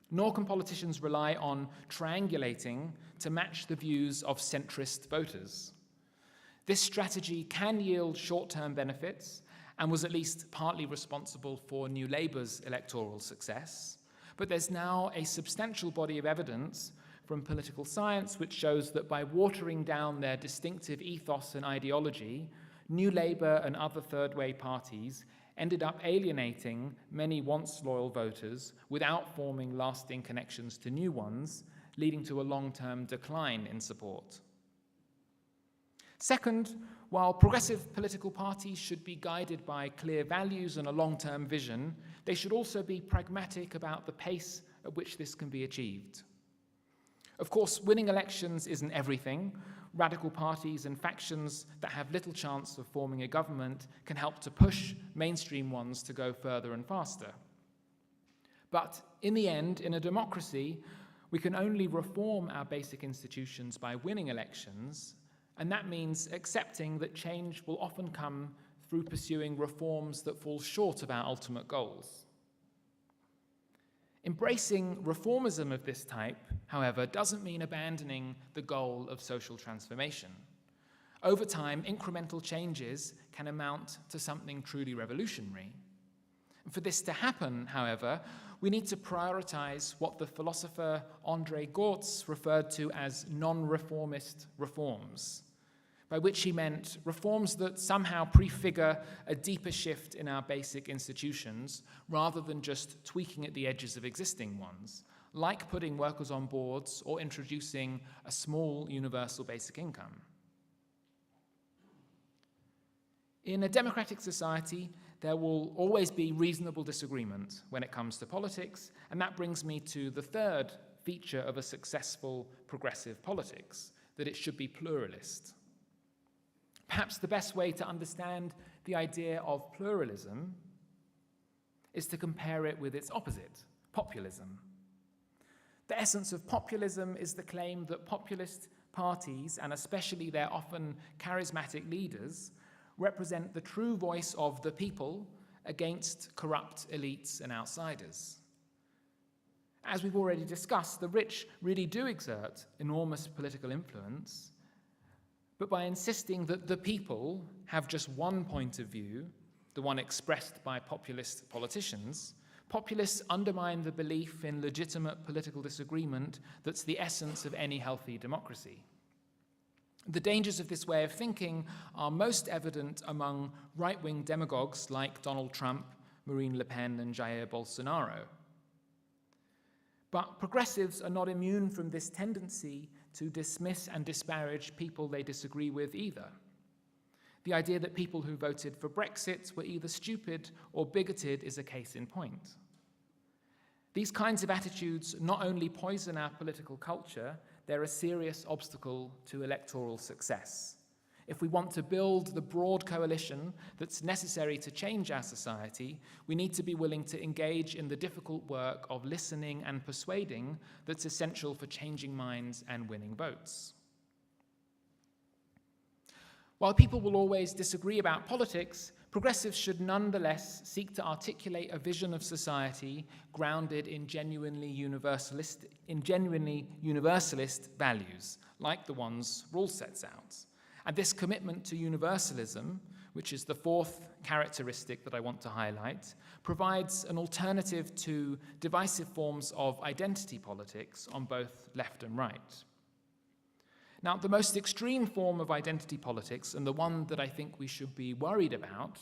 Speaker 2: Nor can politicians rely on triangulating to match the views of centrist voters. This strategy can yield short-term benefits and was at least partly responsible for New Labour's electoral success, but there's now a substantial body of evidence from political science which shows that by watering down their distinctive ethos and ideology, New Labour and other third-way parties ended up alienating many once loyal voters without forming lasting connections to new ones, leading to a long-term decline in support. Second, while progressive political parties should be guided by clear values and a long-term vision, they should also be pragmatic about the pace at which this can be achieved. Of course, winning elections isn't everything. Radical parties and factions that have little chance of forming a government can help to push mainstream ones to go further and faster. But in the end, in a democracy, we can only reform our basic institutions by winning elections, and that means accepting that change will often come through pursuing reforms that fall short of our ultimate goals. Embracing reformism of this type, however, doesn't mean abandoning the goal of social transformation. Over time, incremental changes can amount to something truly revolutionary. For this to happen, however, we need to prioritize what the philosopher André Gortz referred to as non-reformist reforms, by which he meant reforms that somehow prefigure a deeper shift in our basic institutions rather than just tweaking at the edges of existing ones, like putting workers on boards or introducing a small universal basic income. In a democratic society, there will always be reasonable disagreement when it comes to politics, and that brings me to the third feature of a successful progressive politics, that it should be pluralist. Perhaps the best way to understand the idea of pluralism is to compare it with its opposite, populism. The essence of populism is the claim that populist parties, and especially their often charismatic leaders, represent the true voice of the people against corrupt elites and outsiders. As we've already discussed, the rich really do exert enormous political influence, but by insisting that the people have just one point of view, the one expressed by populist politicians, populists undermine the belief in legitimate political disagreement that's the essence of any healthy democracy. The dangers of this way of thinking are most evident among right-wing demagogues like Donald Trump, Marine Le Pen, and Jair Bolsonaro. But progressives are not immune from this tendency to dismiss and disparage people they disagree with either. The idea that people who voted for Brexit were either stupid or bigoted is a case in point. These kinds of attitudes not only poison our political culture, they're a serious obstacle to electoral success. If we want to build the broad coalition that's necessary to change our society, we need to be willing to engage in the difficult work of listening and persuading that's essential for changing minds and winning votes. While people will always disagree about politics, progressives should nonetheless seek to articulate a vision of society grounded in genuinely universalist values, like the ones Rawls sets out. And this commitment to universalism, which is the fourth characteristic that I want to highlight, provides an alternative to divisive forms of identity politics on both left and right. Now, the most extreme form of identity politics, and the one that I think we should be worried about,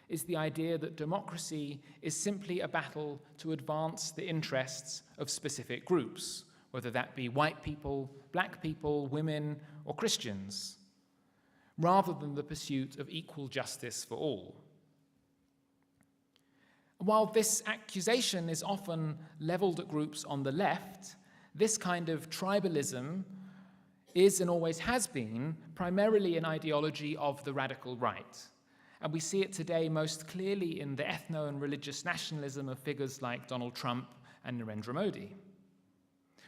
Speaker 2: is the idea that democracy is simply a battle to advance the interests of specific groups, whether that be white people, black people, women, or Christians, rather than the pursuit of equal justice for all. While this accusation is often leveled at groups on the left, this kind of tribalism is and always has been primarily an ideology of the radical right. And we see it today most clearly in the ethno and religious nationalism of figures like Donald Trump and Narendra Modi.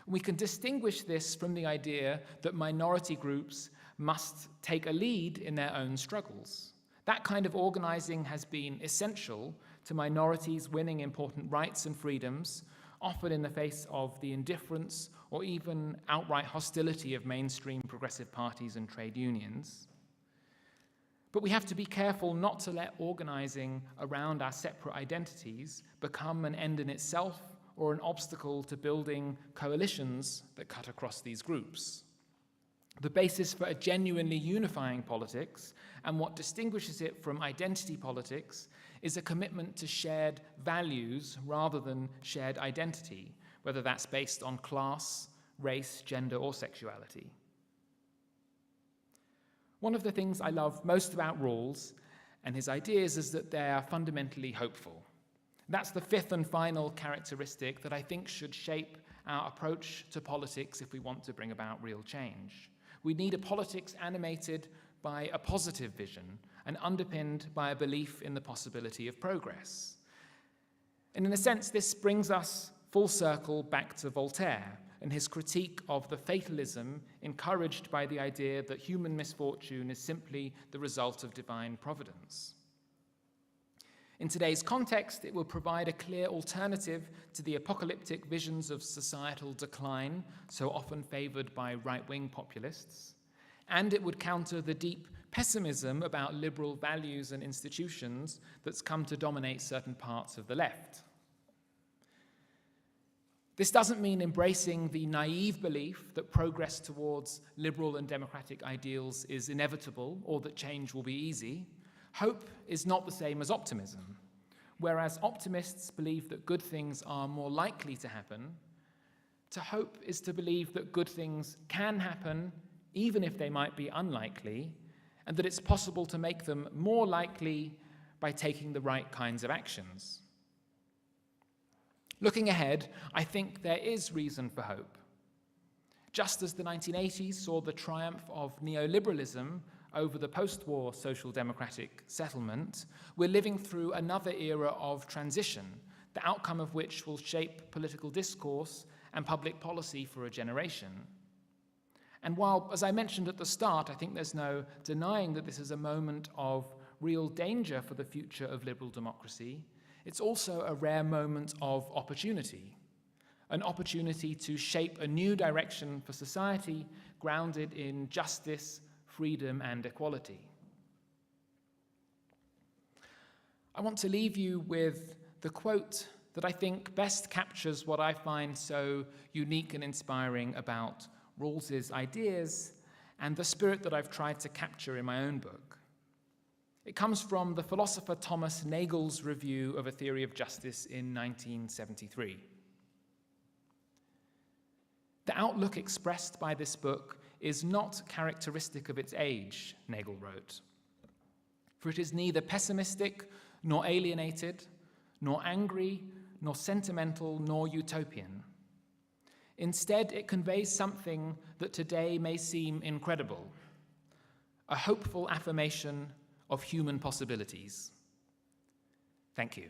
Speaker 2: We can distinguish this from the idea that minority groups must take a lead in their own struggles. That kind of organizing has been essential to minorities winning important rights and freedoms, often in the face of the indifference or even outright hostility of mainstream progressive parties and trade unions. But we have to be careful not to let organizing around our separate identities become an end in itself or an obstacle to building coalitions that cut across these groups. The basis for a genuinely unifying politics, and what distinguishes it from identity politics, is a commitment to shared values rather than shared identity, whether that's based on class, race, gender, or sexuality. One of the things I love most about Rawls and his ideas is that they are fundamentally hopeful. That's the fifth and final characteristic that I think should shape our approach to politics if we want to bring about real change. We need a politics animated by a positive vision and underpinned by a belief in the possibility of progress. And in a sense, this brings us full circle back to Voltaire and his critique of the fatalism encouraged by the idea that human misfortune is simply the result of divine providence. In today's context, it will provide a clear alternative to the apocalyptic visions of societal decline, so often favored by right-wing populists, and it would counter the deep pessimism about liberal values and institutions that's come to dominate certain parts of the left. This doesn't mean embracing the naive belief that progress towards liberal and democratic ideals is inevitable or that change will be easy. Hope is not the same as optimism. Whereas optimists believe that good things are more likely to happen, to hope is to believe that good things can happen even if they might be unlikely, and that it's possible to make them more likely by taking the right kinds of actions. Looking ahead, I think there is reason for hope. Just as the 1980s saw the triumph of neoliberalism over the post-war social democratic settlement, we're living through another era of transition, the outcome of which will shape political discourse and public policy for a generation. And while, as I mentioned at the start, I think there's no denying that this is a moment of real danger for the future of liberal democracy, it's also a rare moment of opportunity, an opportunity to shape a new direction for society grounded in justice, freedom, and equality. I want to leave you with the quote that I think best captures what I find so unique and inspiring about Rawls's ideas and the spirit that I've tried to capture in my own book. It comes from the philosopher Thomas Nagel's review of a theory of justice in 1973. The outlook expressed by this book is not characteristic of its age, Nagel wrote, for it is neither pessimistic nor alienated, nor angry, nor sentimental, nor utopian. Instead, it conveys something that today may seem incredible, a hopeful affirmation of human possibilities. Thank you.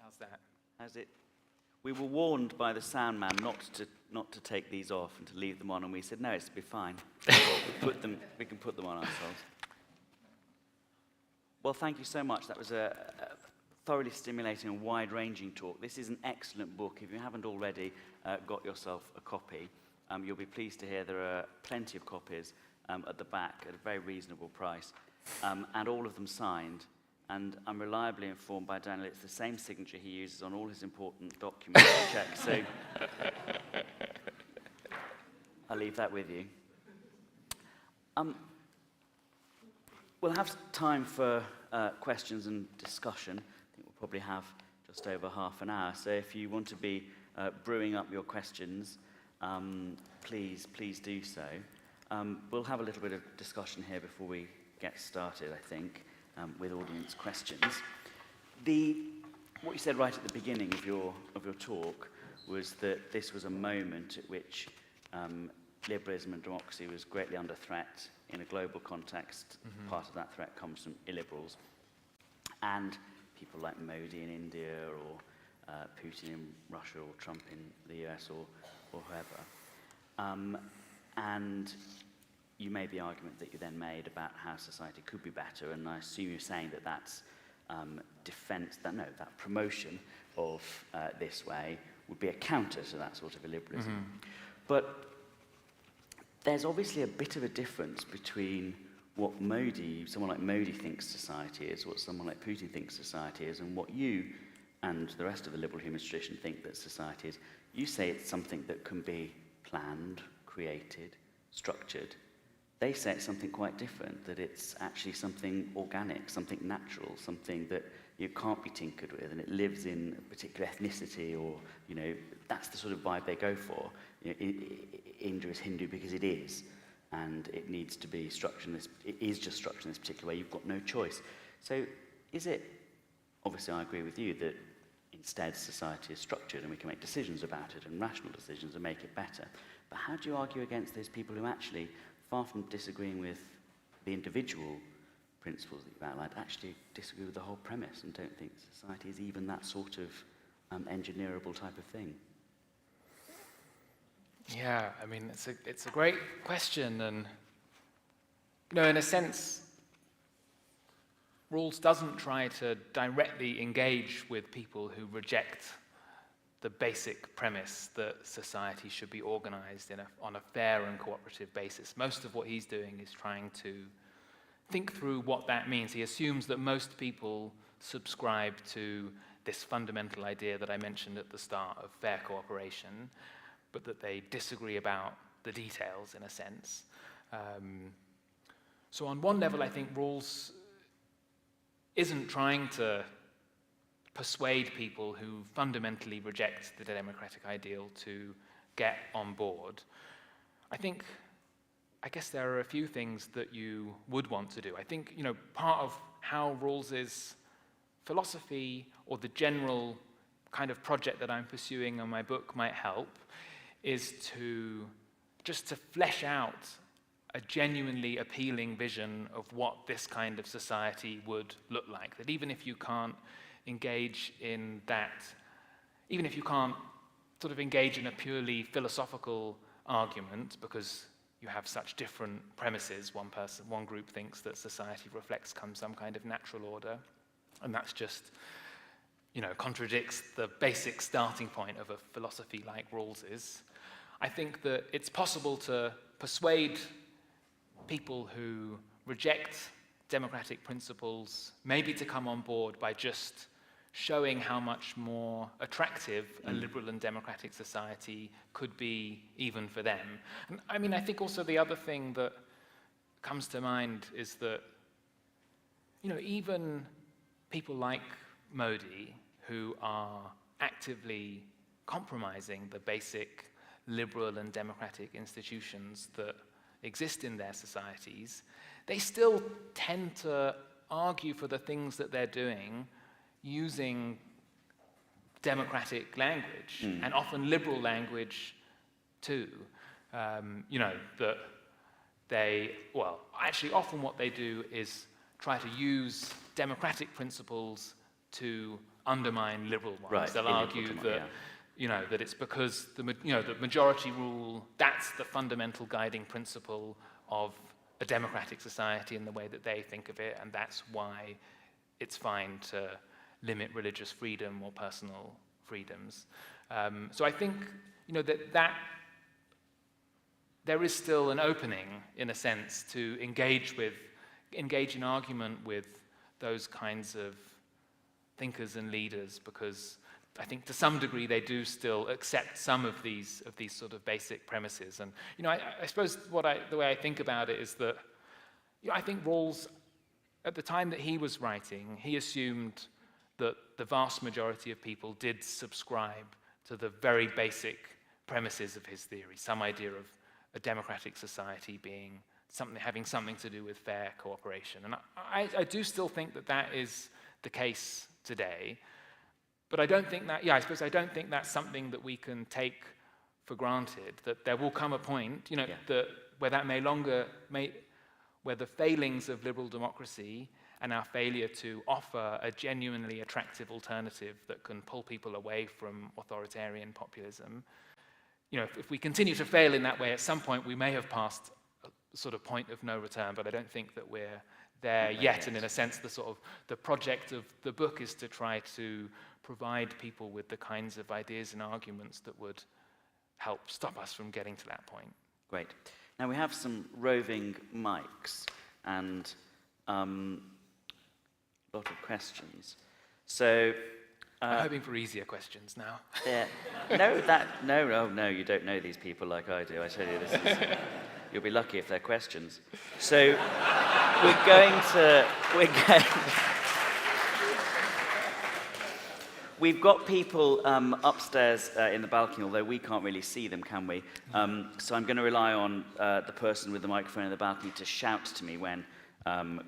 Speaker 2: How's that?
Speaker 1: How's it? We were warned by the sound man not to take these off and to leave them on, and we said, no, it's to be fine. We can put them on ourselves. Well, thank you so much. That was a thoroughly stimulating and wide-ranging talk. This is an excellent book. If you haven't already got yourself a copy, you'll be pleased to hear there are plenty of copies at the back at a very reasonable price, and all of them signed. And I'm reliably informed by Daniel it's the same signature he uses on all his important documents to check. So I'll leave that with you. We'll have time for questions and discussion. I think we'll probably have just over half an hour. So if you want to be brewing up your questions, please do so. We'll have a little bit of discussion here before we get started, I think. With audience questions. What you said right at the beginning of your talk was that this was a moment at which liberalism and democracy was greatly under threat in a global context. Mm-hmm. Part of that threat comes from illiberals. And people like Modi in India or Putin in Russia or Trump in the US or whoever. And you made the argument that you then made about how society could be better, and I assume you're saying that that's that promotion of this way would be a counter to that sort of illiberalism. Mm-hmm. But there's obviously a bit of a difference between what someone like Modi thinks society is, what someone like Putin thinks society is, and what you and the rest of the liberal humanist tradition think that society is. You say it's something that can be planned, created, structured. They say it's something quite different, that it's actually something organic, something natural, something that you can't be tinkered with, and it lives in a particular ethnicity, or, that's the sort of vibe they go for. India is Hindu because it is. and it needs to be structured in this, it is just structured in this particular way, you've got no choice. So is it, obviously I agree with you, that instead society is structured and we can make decisions about it and rational decisions and make it better. But how do you argue against those people who actually, far from disagreeing with the individual principles that you've outlined, actually disagree with the whole premise and don't think society is even that sort of engineerable type of thing?
Speaker 2: Yeah, I mean, it's a great question, and in a sense, Rawls doesn't try to directly engage with people who reject the basic premise that society should be organized on a fair and cooperative basis. Most of what he's doing is trying to think through what that means. He assumes that most people subscribe to this fundamental idea that I mentioned at the start of fair cooperation, but that they disagree about the details, in a sense. So on one level, I think Rawls isn't trying to persuade people who fundamentally reject the democratic ideal to get on board. I guess there are a few things that you would want to do. I think, part of how Rawls's philosophy or the general kind of project that I'm pursuing on my book might help is to flesh out a genuinely appealing vision of what this kind of society would look like. That even if you can't engage in that, even if you can't sort of engage in a purely philosophical argument because you have such different premises, one group thinks that society reflects some kind of natural order, and that's just, contradicts the basic starting point of a philosophy like Rawls's. I think that it's possible to persuade people who reject democratic principles maybe to come on board by just showing how much more attractive a liberal and democratic society could be even for them. And I mean, I think also the other thing that comes to mind is that, even people like Modi, who are actively compromising the basic liberal and democratic institutions that exist in their societies, they still tend to argue for the things that they're doing using democratic language, and often liberal language too. That actually often what they do is try to use democratic principles to undermine liberal ones.
Speaker 1: Right.
Speaker 2: They'll argue that that it's because the majority rule, that's the fundamental guiding principle of a democratic society in the way that they think of it, and that's why it's fine to limit religious freedom or personal freedoms. So I think that there is still an opening, in a sense, to engage in argument with those kinds of thinkers and leaders, because I think to some degree they do still accept some of these sort of basic premises. And I suppose the way I think about it is that I think Rawls, at the time that he was writing, he assumed that the vast majority of people did subscribe to the very basic premises of his theory, some idea of a democratic society being having something to do with fair cooperation. And I do still think that is the case today. But I don't think I don't think that's something that we can take for granted, that there will come a point, that where the failings of liberal democracy and our failure to offer a genuinely attractive alternative that can pull people away from authoritarian populism, if we continue to fail in that way, at some point we may have passed a sort of point of no return, but I don't think that we're there yet. And in a sense, the project of the book is to try to provide people with the kinds of ideas and arguments that would help stop us from getting to that point.
Speaker 1: Great. Now we have some roving mics and a lot of questions. So
Speaker 2: I'm hoping for easier questions now.
Speaker 1: No, you don't know these people like I do. I tell you, you'll be lucky if they're questions. So we've got people upstairs in the balcony, although we can't really see them, can we? So I'm going to rely on the person with the microphone in the balcony to shout to me when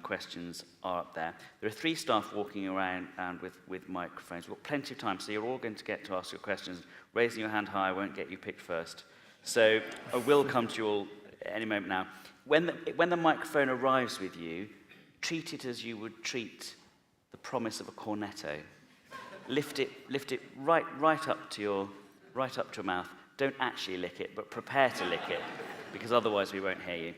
Speaker 1: questions are up there. There are 3 staff walking around with microphones. We've got plenty of time, so you're all going to get to ask your questions. Raising your hand high won't get you picked first. So I will come to you all any moment now. When the microphone arrives with you, treat it as you would treat the promise of a cornetto. Lift it right up to your mouth. Don't actually lick it, but prepare to lick it, because otherwise we won't hear you.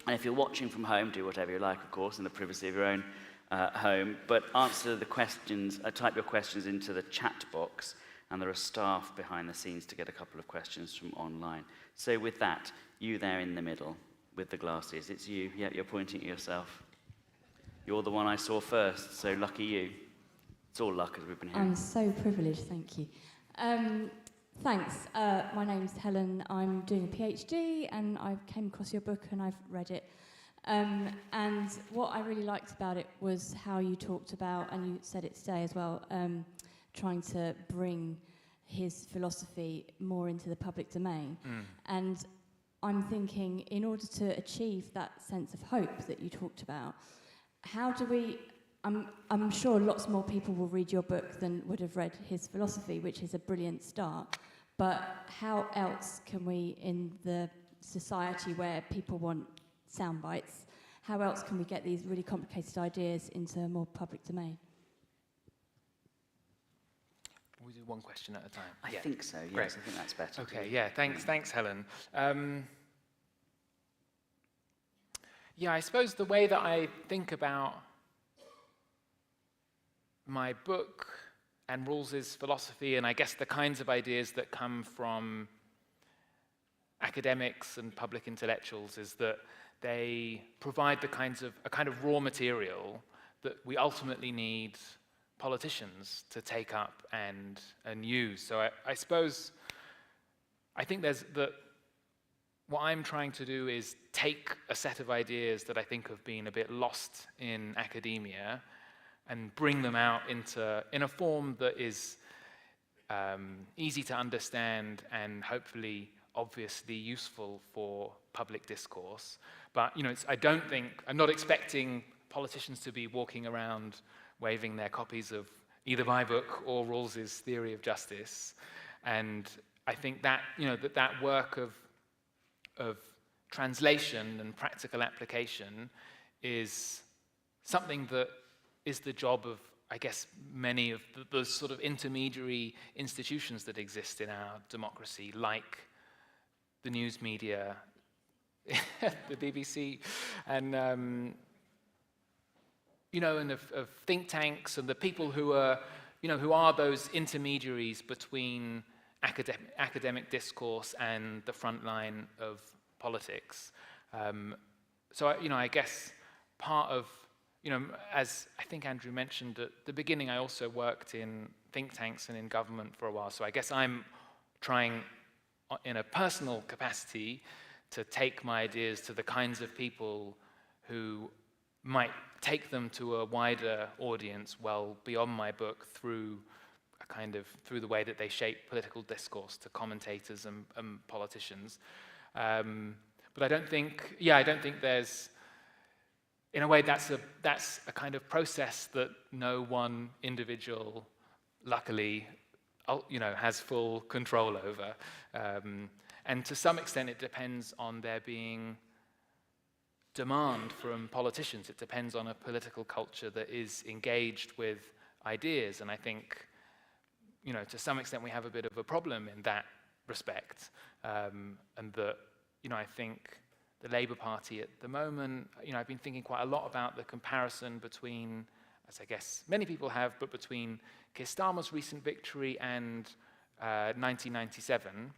Speaker 1: And if you're watching from home, do whatever you like, of course, in the privacy of your own home. But answer the questions. Type your questions into the chat box, and there are staff behind the scenes to get a couple of questions from online. So with that, you there in the middle with the glasses, it's you. Yeah, you're pointing at yourself. You're the one I saw first, so lucky you. It's all luck, as we've been hearing.
Speaker 3: I'm so privileged, thank you. Thanks. My name's Helen. I'm doing a PhD, and I came across your book, and I've read it. And what I really liked about it was how you talked about, and you said it today as well, trying to bring his philosophy more into the public domain. And I'm thinking, in order to achieve that sense of hope that you talked about, how do we... I'm sure lots more people will read your book than would have read his philosophy, which is a brilliant start. But how else can we, in the society where people want sound bites, how else can we get these really complicated ideas into a more public domain?
Speaker 2: We do one question at a time.
Speaker 1: I think so, yes.
Speaker 2: Great.
Speaker 1: I think that's better.
Speaker 2: Okay, yeah, thanks, Helen. Yeah, I suppose the way that I think about my book and Rawls's philosophy, and I guess the kinds of ideas that come from academics and public intellectuals, is that they provide a kind of raw material that we ultimately need politicians to take up and use. So I suppose I think what I'm trying to do is take a set of ideas that I think have been a bit lost in academia and bring them out in a form that is easy to understand and hopefully obviously useful for public discourse. But I'm not expecting politicians to be walking around waving their copies of either my book or Rawls's theory of justice. And I think that that work of translation and practical application is something that is the job of, I guess, many of the sort of intermediary institutions that exist in our democracy, like the news media, the BBC, and and of think tanks and the people who are those intermediaries between academic discourse and the front line of politics. So I guess part of, as I think Andrew mentioned at the beginning, I also worked in think tanks and in government for a while. So I guess I'm trying, in a personal capacity, to take my ideas to the kinds of people who might take them to a wider audience well beyond my book through the way that they shape political discourse to commentators and politicians. But I don't think there's, in a way, that's a kind of process that no one individual, luckily, has full control over. And to some extent, it depends on there being demand from politicians. It depends on a political culture that is engaged with ideas. And I think, to some extent, we have a bit of a problem in that respect. And that, I think the Labour Party at the moment, I've been thinking quite a lot about the comparison between, as I guess many people have, but between Keir Starmer's recent victory and 1997.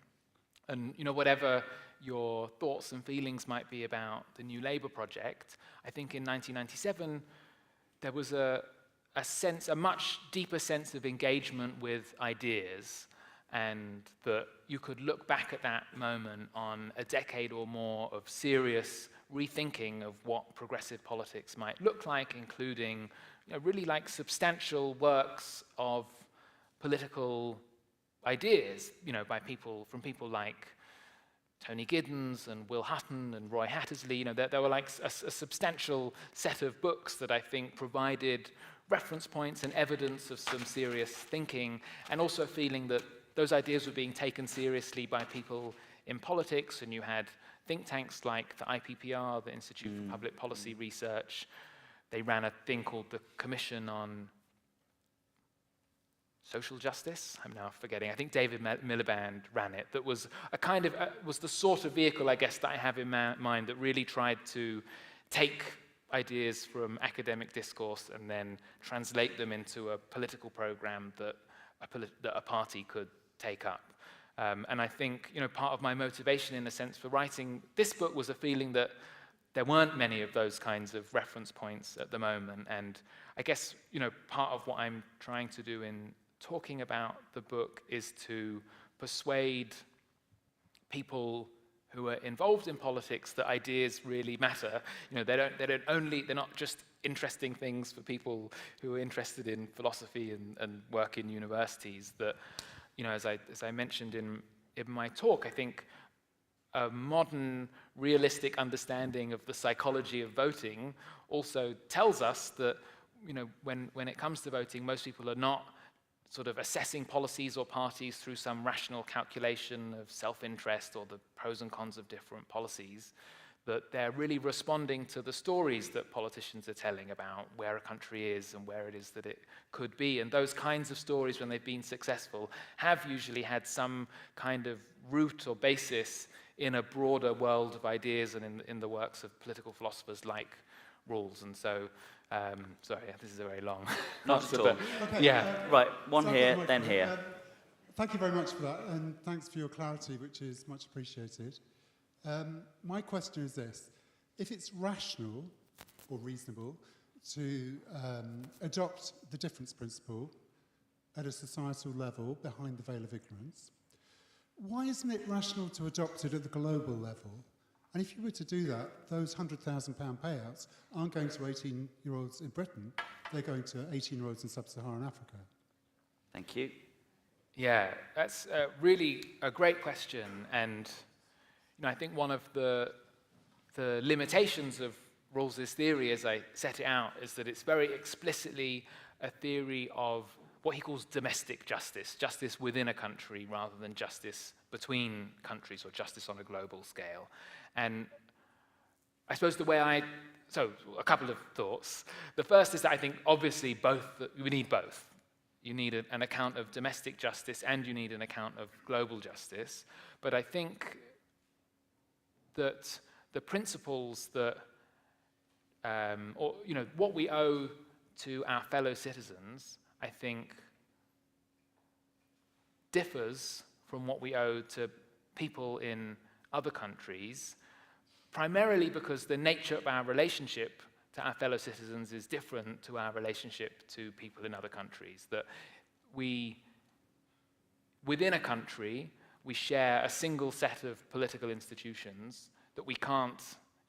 Speaker 2: And, Whatever your thoughts and feelings might be about the New Labour project, I think in 1997 there was a much deeper sense of engagement with ideas, and that you could look back at that moment on a decade or more of serious rethinking of what progressive politics might look like, including really like substantial works of political ideas, by from people like Tony Giddens and Will Hutton and Roy Hattersley. There were like a substantial set of books that I think provided reference points and evidence of some serious thinking, and also a feeling that those ideas were being taken seriously by people in politics. And you had think tanks like the IPPR, the Institute for Public Policy Research. They ran a thing called the Commission on Social Justice. I'm now forgetting. I think David Miliband ran it. That was a kind of was the sort of vehicle, I guess, that I have in mind that really tried to take ideas from academic discourse and then translate them into a political program that a party could take up. And I think, part of my motivation, in a sense, for writing this book was a feeling that there weren't many of those kinds of reference points at the moment. And I guess, part of what I'm trying to do in talking about the book is to persuade people who are involved in politics that ideas really matter. They're not just interesting things for people who are interested in philosophy and work in universities. That, as I mentioned in my talk, I think a modern, realistic understanding of the psychology of voting also tells us that, when it comes to voting, most people are not sort of assessing policies or parties through some rational calculation of self-interest or the pros and cons of different policies, but they're really responding to the stories that politicians are telling about where a country is and where it is that it could be. And those kinds of stories, when they've been successful, have usually had some kind of root or basis in a broader world of ideas and in the works of political philosophers like Rawls. And so, sorry, this is a very long
Speaker 1: Not
Speaker 2: answer,
Speaker 1: at all.
Speaker 4: Okay,
Speaker 1: Yeah, right, one
Speaker 4: so I've
Speaker 1: here,
Speaker 4: got my
Speaker 1: then
Speaker 4: point.
Speaker 1: here.
Speaker 4: Thank you very much for that, and thanks for your clarity, which is much appreciated. My question is this: if it's rational or reasonable to adopt the difference principle at a societal level behind the veil of ignorance, why isn't it rational to adopt it at the global level? And if you were to do that, those £100,000 payouts aren't going to 18-year-olds in Britain, they're going to 18-year-olds in sub-Saharan Africa.
Speaker 1: Thank you.
Speaker 2: Yeah, that's really a great question. And I think one of the limitations of Rawls's theory, as I set it out, is that it's very explicitly a theory of what he calls domestic justice, justice within a country rather than justice between countries or justice on a global scale. And I suppose so a couple of thoughts. The first is that I think obviously we need both. You need an account of domestic justice and you need an account of global justice. But I think that the principles that, what we owe to our fellow citizens, I think, differs from what we owe to people in other countries, primarily because the nature of our relationship to our fellow citizens is different to our relationship to people in other countries. That within a country, we share a single set of political institutions that we can't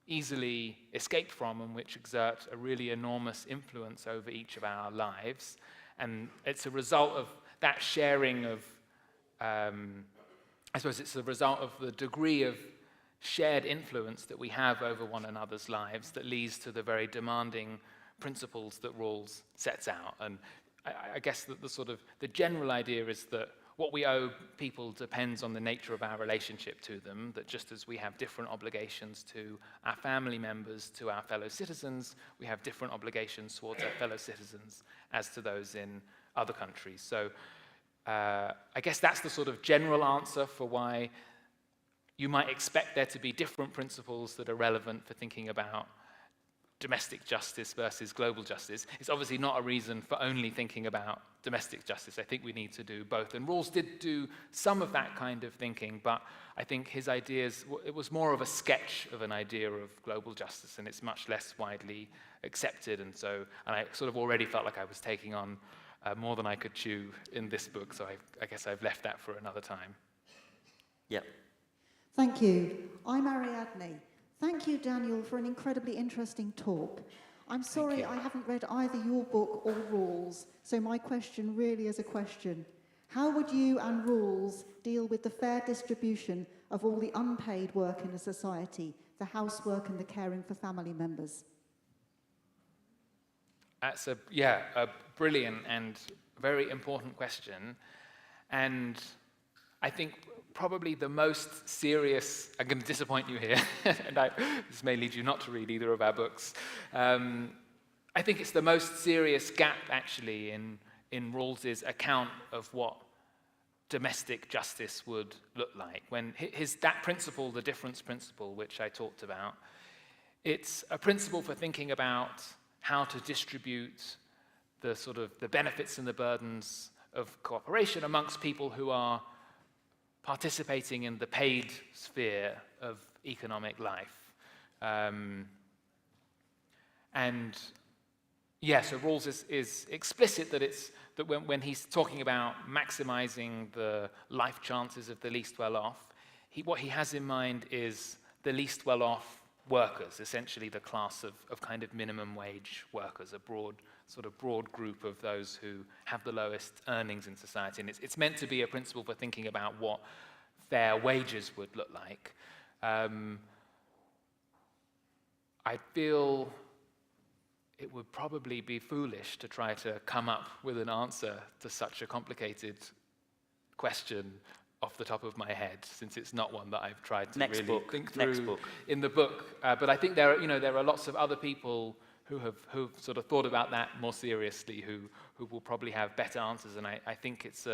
Speaker 2: easily escape from and which exert a really enormous influence over each of our lives. And it's a result of that sharing of, I suppose it's a result of the degree of shared influence that we have over one another's lives that leads to the very demanding principles that Rawls sets out. And I guess that the general idea is that what we owe people depends on the nature of our relationship to them, that just as we have different obligations to our family members, to our fellow citizens, we have different obligations towards our fellow citizens as to those in other countries. So I guess that's the sort of general answer for why you might expect there to be different principles that are relevant for thinking about domestic justice versus global justice. It's obviously not a reason for only thinking about domestic justice. I think we need to do both. And Rawls did do some of that kind of thinking, but I think his ideas, it was more of a sketch of an idea of global justice, and it's much less widely accepted. And I sort of already felt like I was taking on more than I could chew in this book, so I guess I've left that for another time.
Speaker 1: Yep.
Speaker 5: Thank you. I'm Ariadne. Thank you, Daniel, for an incredibly interesting talk. I'm sorry I haven't read either your book or Rawls, so my question really is a question. How would you and Rawls deal with the fair distribution of all the unpaid work in a society, the housework and the caring for family members?
Speaker 2: That's a brilliant and very important question. And I think probably the most serious, I'm going to disappoint you here, and this may lead you not to read either of our books. I think it's the most serious gap, actually, in Rawls's account of what domestic justice would look like. When that principle, the difference principle, which I talked about, it's a principle for thinking about how to distribute the benefits and the burdens of cooperation amongst people who are participating in the paid sphere of economic life. So Rawls is explicit that when he's talking about maximizing the life chances of the least well-off, what he has in mind is the least well-off workers, essentially the class of kind of minimum wage workers, a broad group of those who have the lowest earnings in society. And it's meant to be a principle for thinking about what fair wages would look like. I feel it would probably be foolish to try to come up with an answer to such a complicated question off the top of my head, since it's not one that I've tried to think through in the book. But I think there are lots of other people who've sort of thought about that more seriously, who will probably have better answers. And I think it's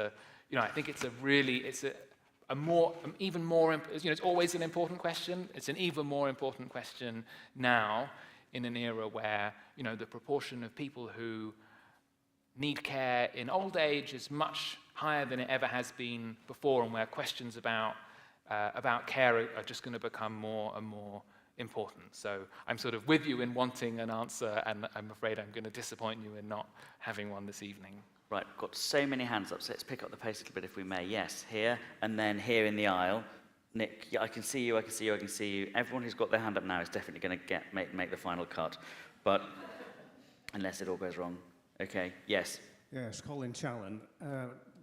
Speaker 2: always an important question. It's an even more important question now, in an era where, the proportion of people who need care in old age is much higher than it ever has been before, and where questions about care are just going to become more and more important. So I'm sort of with you in wanting an answer, and I'm afraid I'm going to disappoint you in not having one this evening.
Speaker 1: Right, we've got so many hands up, so let's pick up the pace a little bit if we may. Yes, here, and then here in the aisle. Nick, I can see you. Everyone who's got their hand up now is definitely going to make the final cut, but unless it all goes wrong. Okay, yes.
Speaker 6: Yes, Colin Challen.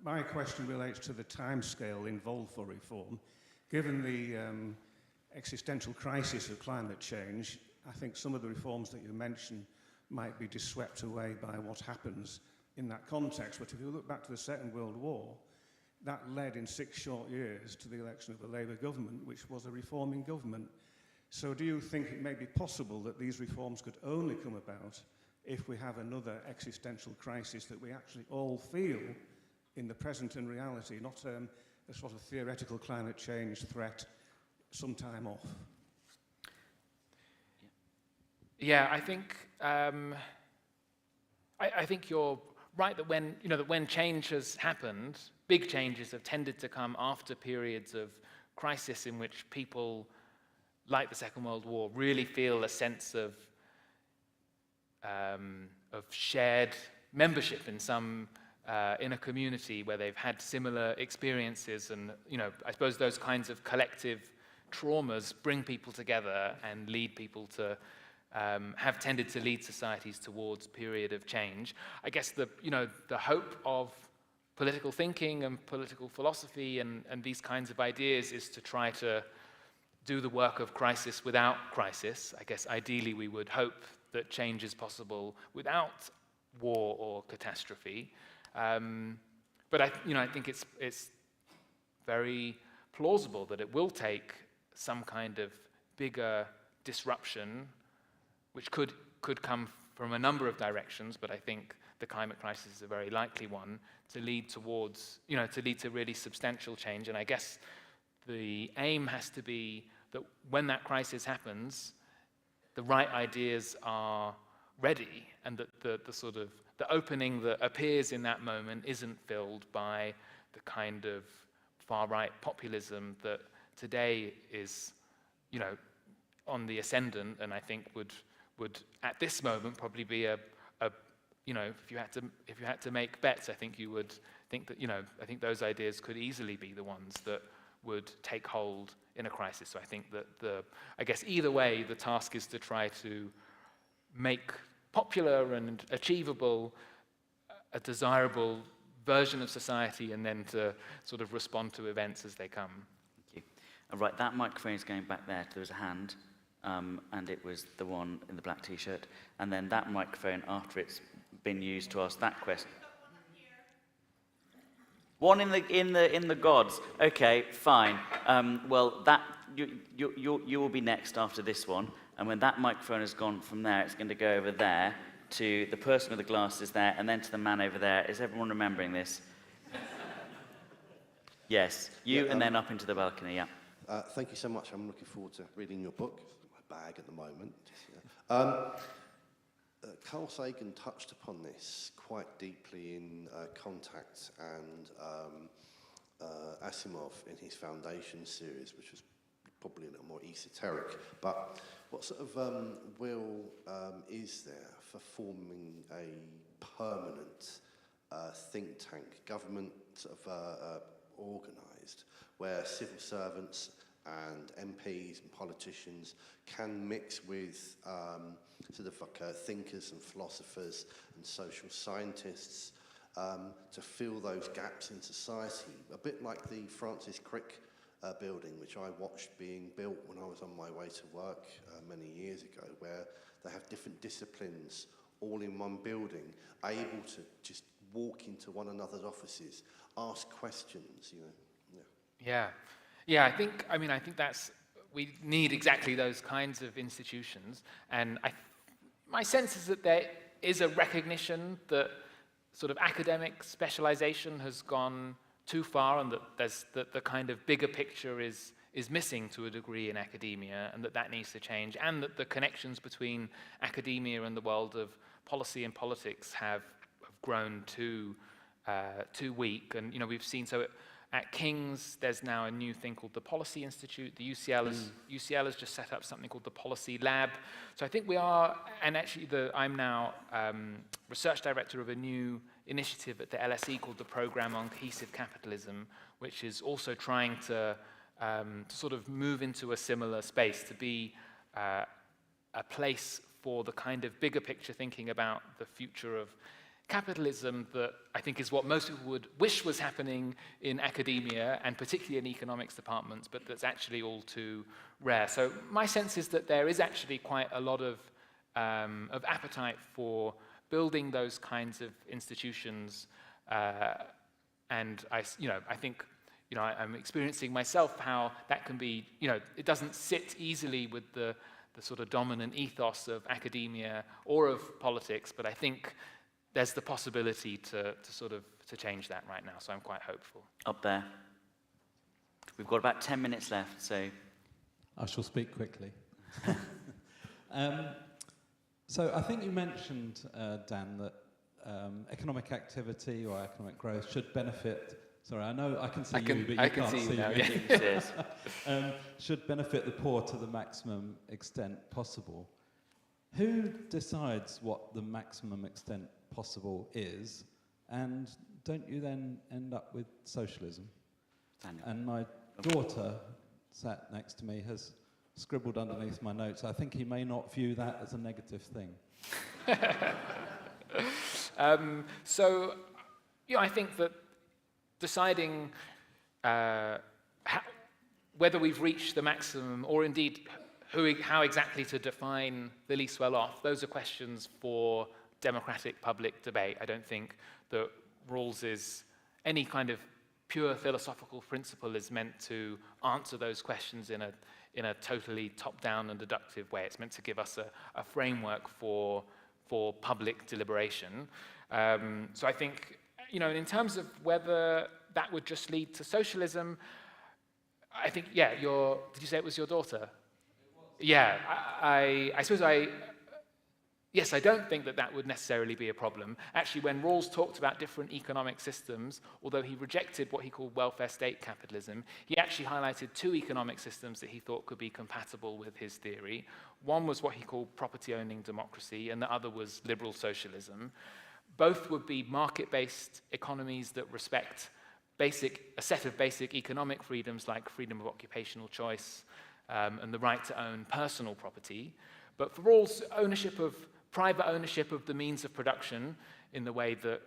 Speaker 6: My question relates to the timescale involved for reform. Given the existential crisis of climate change, I think some of the reforms that you mentioned might be just swept away by what happens in that context. But if you look back to the Second World War, that led in 6 short years to the election of a Labour government, which was a reforming government. So do you think it may be possible that these reforms could only come about if we have another existential crisis that we actually all feel in the present and reality, not a sort of theoretical climate change threat some time off?
Speaker 2: Yeah, I think I think you're right that when change has happened, big changes have tended to come after periods of crisis in which people, like the Second World War, really feel a sense of shared membership in a community where they've had similar experiences, and I suppose those kinds of collective traumas bring people together and lead people to have tended to lead societies towards a period of change. I guess the hope of political thinking and political philosophy and these kinds of ideas is to try to do the work of crisis without crisis. I guess ideally we would hope that change is possible without war or catastrophe. But I think it's very plausible that it will take some kind of bigger disruption, which could come from a number of directions, but I think the climate crisis is a very likely one, to lead towards, to lead to really substantial change. And I guess the aim has to be that when that crisis happens, the right ideas are ready, and that the opening that appears in that moment isn't filled by the kind of far-right populism that today is, on the ascendant, and I think would at this moment probably be if you had to make bets, I think you would think that, I think those ideas could easily be the ones that would take hold in a crisis. So I think that I guess either way, the task is to try to make popular and achievable a desirable version of society and then to sort of respond to events as they come.
Speaker 1: Thank you. Right, that microphone is going back there. There was a hand, and it was the one in the black T-shirt. And then that microphone, after it's been used to ask that question. One in the gods. Okay, fine. Well, that you will be next after this one. And when that microphone has gone from there, it's going to go over there to the person with the glasses there, and then to the man over there. Is everyone remembering this? Yes, you, and then up into the balcony, yeah.
Speaker 7: Thank you so much. I'm looking forward to reading your book. It's in my bag at the moment. Carl Sagan touched upon this quite deeply in Contact and Asimov in his Foundation series, which was probably a little more esoteric. But what sort of will is there for forming a permanent think tank, government sort of organised, where civil servants and MPs and politicians can mix with sort of like thinkers and philosophers and social scientists to fill those gaps in society, a bit like the Francis Crick building, which I watched being built when I was on my way to work many years ago, where they have different disciplines all in one building, able to just walk into one another's offices, ask questions, you know.
Speaker 2: Yeah, I think that's, we need exactly those kinds of institutions, and my sense is that there is a recognition that sort of academic specialization has gone too far, and that the kind of bigger picture is missing to a degree in academia, and that needs to change, and that the connections between academia and the world of policy and politics have grown too weak. And we've seen, so at King's there's now a new thing called the Policy Institute. The UCL has just set up something called the Policy Lab. So I think we are, and actually I'm now research director of a new initiative at the LSE called the Programme on Cohesive Capitalism, which is also trying to sort of move into a similar space, to be a place for the kind of bigger picture thinking about the future of capitalism that I think is what most people would wish was happening in academia, and particularly in economics departments, but that's actually all too rare. So my sense is that there is actually quite a lot of appetite for building those kinds of institutions, and I think I'm experiencing myself how that can be, it doesn't sit easily with the sort of dominant ethos of academia or of politics, but I think there's the possibility to change that right now, so I'm quite hopeful.
Speaker 1: Up there. We've got about 10 minutes left, so...
Speaker 8: I shall speak quickly. So I think you mentioned, Dan, that economic activity or economic growth should benefit... Sorry, I know I can see you, but you can't see me. Should benefit the poor to the maximum extent possible. Who decides what the maximum extent possible is, and don't you then end up with socialism?
Speaker 1: Daniel.
Speaker 8: And my daughter, sat next to me, has scribbled underneath my notes, I think he may not view that as a negative thing.
Speaker 2: I think that deciding whether we've reached the maximum, or indeed how exactly to define the least well off, those are questions for democratic public debate. I don't think that Rawls is any kind of pure philosophical principle is meant to answer those questions in a totally top-down and deductive way. It's meant to give us a framework for public deliberation. So I think, in terms of whether that would just lead to socialism, I think, did you say it was your daughter? Yeah, I suppose yes, I don't think that would necessarily be a problem. Actually, when Rawls talked about different economic systems, although he rejected what he called welfare state capitalism, he actually highlighted two economic systems that he thought could be compatible with his theory. One was what he called property-owning democracy, and the other was liberal socialism. Both would be market-based economies that respect a set of basic economic freedoms like freedom of occupational choice and the right to own personal property. But for Rawls, private ownership of the means of production in the way that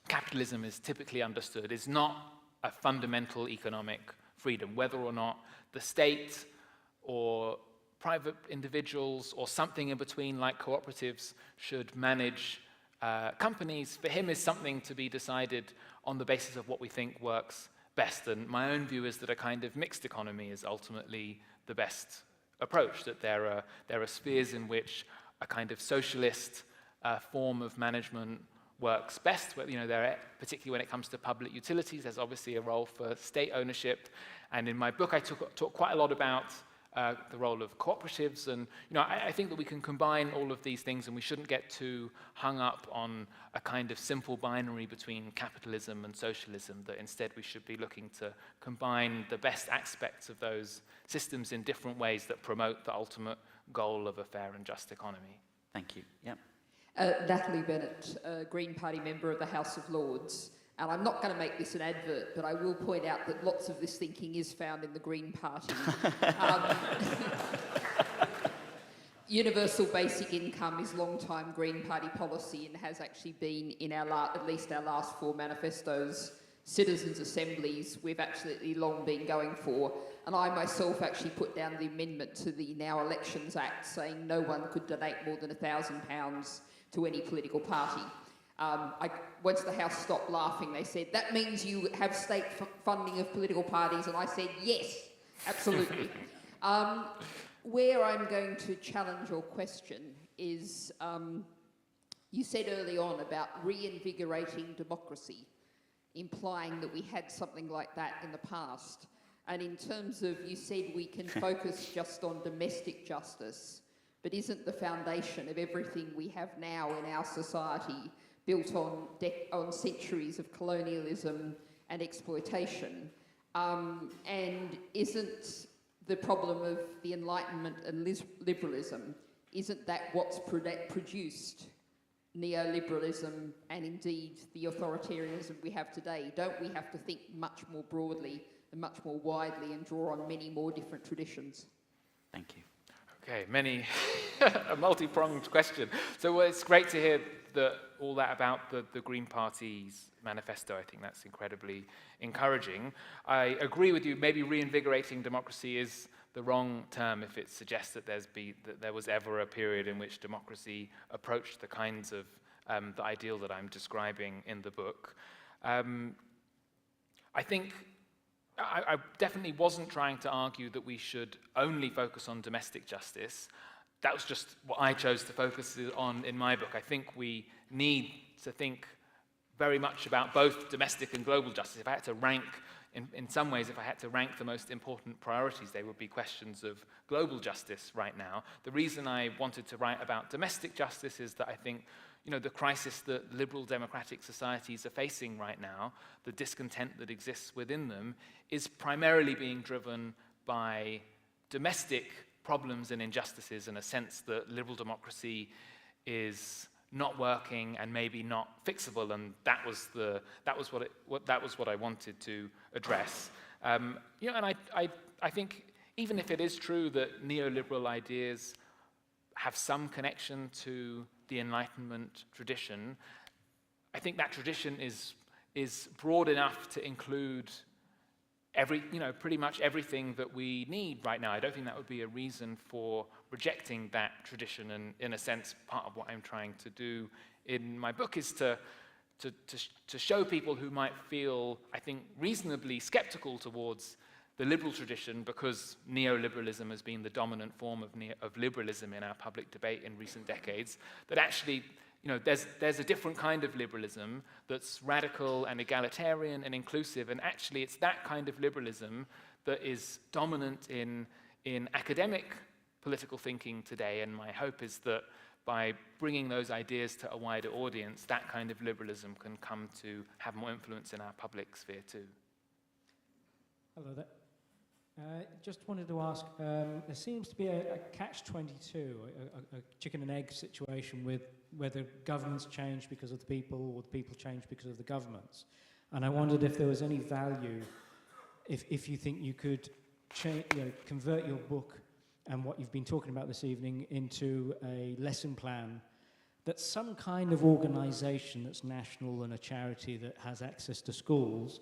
Speaker 2: capitalism is typically understood is not a fundamental economic freedom, whether or not the state or private individuals or something in between like cooperatives should manage companies, for him is something to be decided on the basis of what we think works best. And my own view is that a kind of mixed economy is ultimately the best approach, that there are spheres in which a kind of socialist form of management works best. Particularly when it comes to public utilities, there's obviously a role for state ownership. And in my book, I talk quite a lot about the role of cooperatives, and I think that we can combine all of these things, and we shouldn't get too hung up on a kind of simple binary between capitalism and socialism, that instead we should be looking to combine the best aspects of those systems in different ways that promote the ultimate goal of a fair and just economy.
Speaker 1: Thank you. Yep.
Speaker 9: Natalie Bennett, Green Party member of the House of Lords. And I'm not going to make this an advert, but I will point out that lots of this thinking is found in the Green Party. Universal basic income is long-time Green Party policy and has actually been in at least our last 4 manifestos. Citizens' assemblies we've absolutely long been going for. And I myself actually put down the amendment to the Now Elections Act saying no one could donate more than £1,000 to any political party. Once the House stopped laughing, they said, that means you have state funding of political parties, and I said, yes, absolutely. Where I'm going to challenge your question is, you said early on about reinvigorating democracy, implying that we had something like that in the past. And in terms of, you said we can focus just on domestic justice, but isn't the foundation of everything we have now in our society built on centuries of colonialism and exploitation? And isn't the problem of the Enlightenment and liberalism, isn't that what's produced neoliberalism and indeed the authoritarianism we have today? Don't we have to think much more broadly and much more widely and draw on many more different traditions?
Speaker 1: Thank you.
Speaker 2: Okay, a multi-pronged question. So it's great to hear all that about the Green Party's manifesto. I think that's incredibly encouraging. I agree with you, maybe reinvigorating democracy is the wrong term if it suggests that there was ever a period in which democracy approached the kinds of the ideal that I'm describing in the book. I think I definitely wasn't trying to argue that we should only focus on domestic justice. That was just what I chose to focus on in my book. I think we need to think very much about both domestic and global justice. If I had to rank, in some ways, if I had to rank the most important priorities, they would be questions of global justice right now. The reason I wanted to write about domestic justice is that I think the crisis that liberal democratic societies are facing right now, the discontent that exists within them, is primarily being driven by domestic problems and injustices, and a sense that liberal democracy is not working and maybe not fixable, and that was what I wanted to address. And I think even if it is true that neoliberal ideas have some connection to the Enlightenment tradition, I think that tradition is broad enough to include pretty much everything that we need right now. I don't think that would be a reason for rejecting that tradition, and in a sense, part of what I'm trying to do in my book is to show people who might feel, I think, reasonably skeptical towards the liberal tradition because neoliberalism has been the dominant form of liberalism in our public debate in recent decades, that actually there's a different kind of liberalism that's radical and egalitarian and inclusive, and actually it's that kind of liberalism that is dominant in academic political thinking today, and my hope is that by bringing those ideas to a wider audience, that kind of liberalism can come to have more influence in our public sphere too.
Speaker 10: Hello there. Just wanted to ask, there seems to be a catch-22, a chicken and egg situation with whether governments change because of the people or the people change because of the governments. And I wondered if there was any value, if you think you could convert your book and what you've been talking about this evening into a lesson plan that some kind of organisation that's national and a charity that has access to schools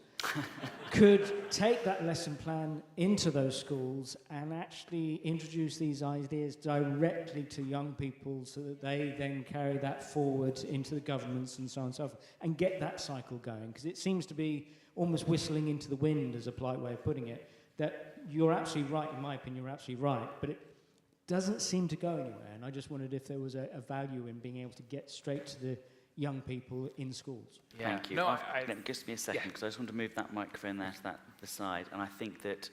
Speaker 10: could take that lesson plan into those schools and actually introduce these ideas directly to young people so that they then carry that forward into the governments and so on and so forth and get that cycle going. Because it seems to be almost whistling into the wind, as a polite way of putting it, that you're absolutely right, in my opinion, you're absolutely right, but it doesn't seem to go anywhere. And I just wondered if there was a value in being able to get straight to the young people in schools.
Speaker 1: Yeah. Thank you. No, just give me a second, because I just want to move that microphone there to the side. And I think that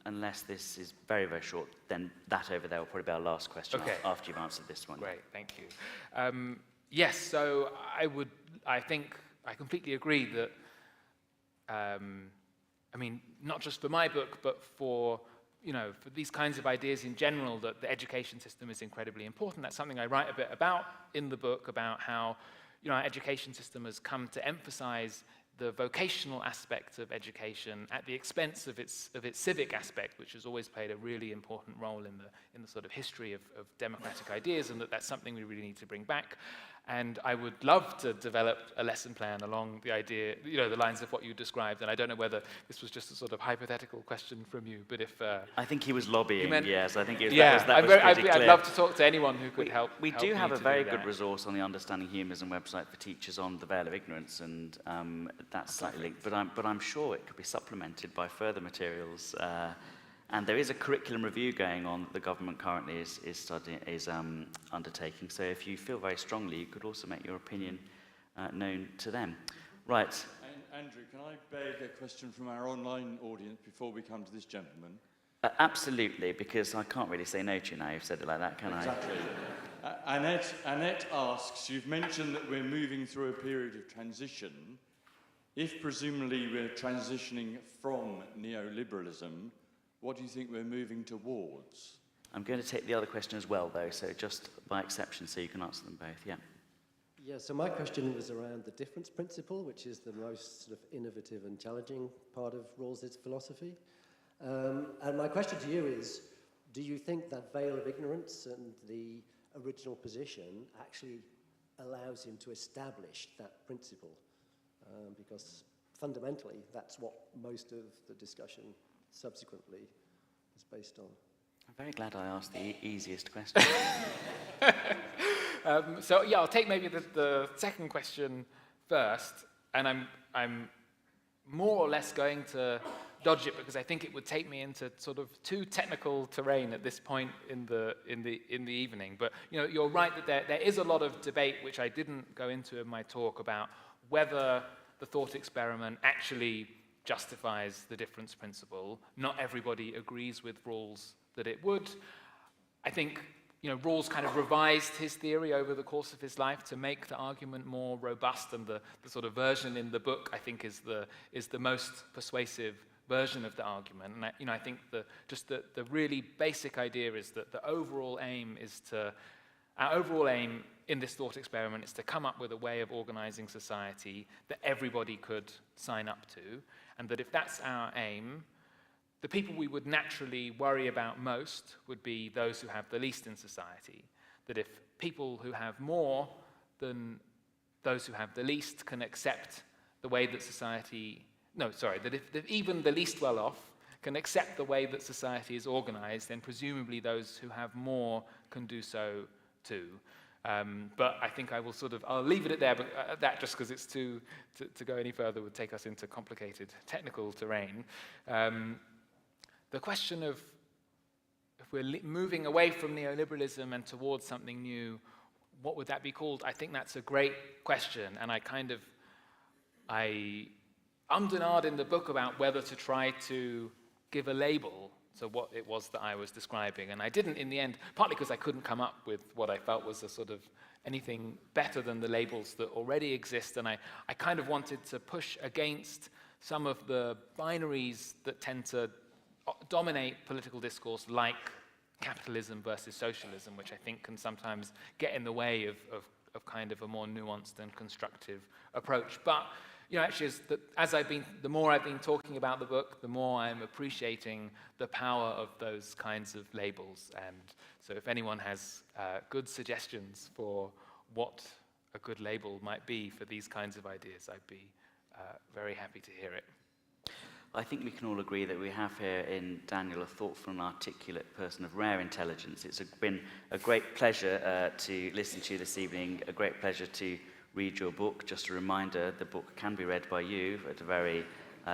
Speaker 1: unless this is very, very short, then that over there will probably be our last question after you've answered this one.
Speaker 2: Great, thank you. Yes, so I think I completely agree that, I mean, not just for my book, but for these kinds of ideas in general, that the education system is incredibly important. That's something I write a bit about in the book, about how our education system has come to emphasize the vocational aspect of education at the expense of its civic aspect, which has always played a really important role in the sort of history of democratic ideas, and that's something we really need to bring back. And I would love to develop a lesson plan along the idea, the lines of what you described. And I don't know whether this was just a sort of hypothetical question from you, but if
Speaker 1: I think he was lobbying. Yes, I think that was pretty clear.
Speaker 2: I'd love to talk to anyone who could help.
Speaker 1: We do have a very good resource on the Understanding Humanism website for teachers on the veil of ignorance, and that's slightly linked. But I'm sure it could be supplemented by further materials. And there is a curriculum review going on that the government currently is undertaking. So if you feel very strongly, you could also make your opinion known to them. Right.
Speaker 11: Andrew, can I beg a question from our online audience before we come to this gentleman?
Speaker 1: Absolutely, because I can't really say no to you now. You've said it like that, can
Speaker 11: exactly. Annette asks, you've mentioned that we're moving through a period of transition. If presumably we're transitioning from neoliberalism, what do you think we're moving towards?
Speaker 1: I'm going to take the other question as well, though, so just by exception, so you can answer them both, yeah.
Speaker 12: Yeah, so my question was around the difference principle, which is the most sort of innovative and challenging part of Rawls's philosophy. And my question to you is, do you think that veil of ignorance and the original position actually allows him to establish that principle? Because fundamentally, that's what most of the discussion subsequently is based on.
Speaker 1: I'm very glad I asked the easiest question.
Speaker 2: So yeah, I'll take maybe the second question first, and I'm more or less going to dodge it because I think it would take me into sort of too technical terrain at this point in the evening. But you're right that there is a lot of debate, which I didn't go into in my talk, about whether the thought experiment actually justifies the difference principle. Not everybody agrees with Rawls that it would. I think Rawls kind of revised his theory over the course of his life to make the argument more robust, and the sort of version in the book I think is the most persuasive version of the argument. And I think the really basic idea is that our overall aim in this thought experiment is to come up with a way of organizing society that everybody could sign up to, and that if that's our aim, the people we would naturally worry about most would be those who have the least in society. That if people who have more than those who have the least can accept the way that that if even the least well-off can accept the way that society is organized, then presumably those who have more can do so too. But I think I'll leave it at there, but that just because it's to go any further would take us into complicated technical terrain. The question of if we're moving away from neoliberalism and towards something new, what would that be called? I think that's a great question, and I ummed and ahed in the book about whether to try to give a label to what it was that I was describing, and I didn't in the end, partly because I couldn't come up with what I felt was a sort of anything better than the labels that already exist, and I kind of wanted to push against some of the binaries that tend to dominate political discourse, like capitalism versus socialism, which I think can sometimes get in the way of kind of a more nuanced and constructive approach. But actually, the more I've been talking about the book, the more I'm appreciating the power of those kinds of labels. And so if anyone has good suggestions for what a good label might be for these kinds of ideas, I'd be very happy to hear it.
Speaker 1: I think we can all agree that we have here in Daniel a thoughtful and articulate person of rare intelligence. It's been a great pleasure to listen to you this evening, a great pleasure to read your book. Just a reminder, the book can be read by you at a very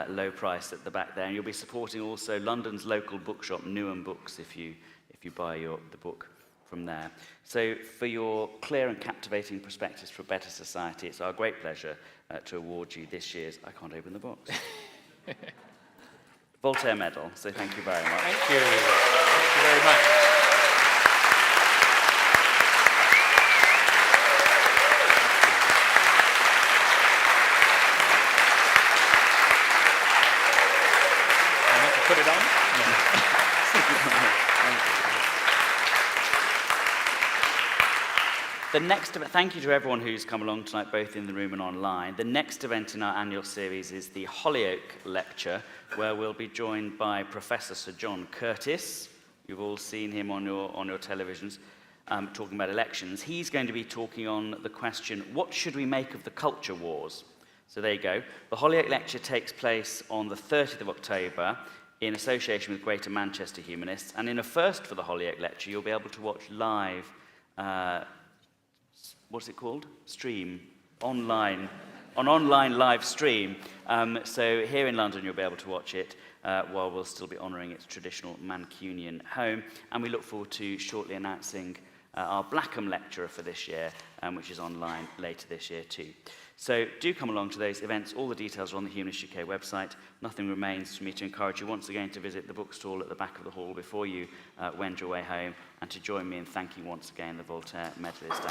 Speaker 1: low price at the back there. And you'll be supporting also London's local bookshop, Newham Books, if you buy the book from there. So for your clear and captivating perspectives for a better society, it's our great pleasure to award you this year's, I can't open the box, Voltaire Medal. So thank you very much.
Speaker 2: Thank you. Thank you very much. I want to put it on?
Speaker 1: The next event, thank you to everyone who's come along tonight, both in the room and online. The next event in our annual series is the Hollyoake Lecture, where we'll be joined by Professor Sir John Curtis. You've all seen him on your televisions, talking about elections. He's going to be talking on the question, what should we make of the culture wars? So there you go. The Hollyoake Lecture takes place on the 30th of October in association with Greater Manchester Humanists. And in a first for the Hollyoake Lecture, you'll be able to watch live what's it called? Stream. Online. An online live stream. So here in London, you'll be able to watch it while we'll still be honouring its traditional Mancunian home. And we look forward to shortly announcing our Blackham lecturer for this year, which is online later this year too. So do come along to those events. All the details are on the Humanist UK website. Nothing remains for me to encourage you once again to visit the bookstall at the back of the hall before you wend your way home, and to join me in thanking once again the Voltaire Medalist.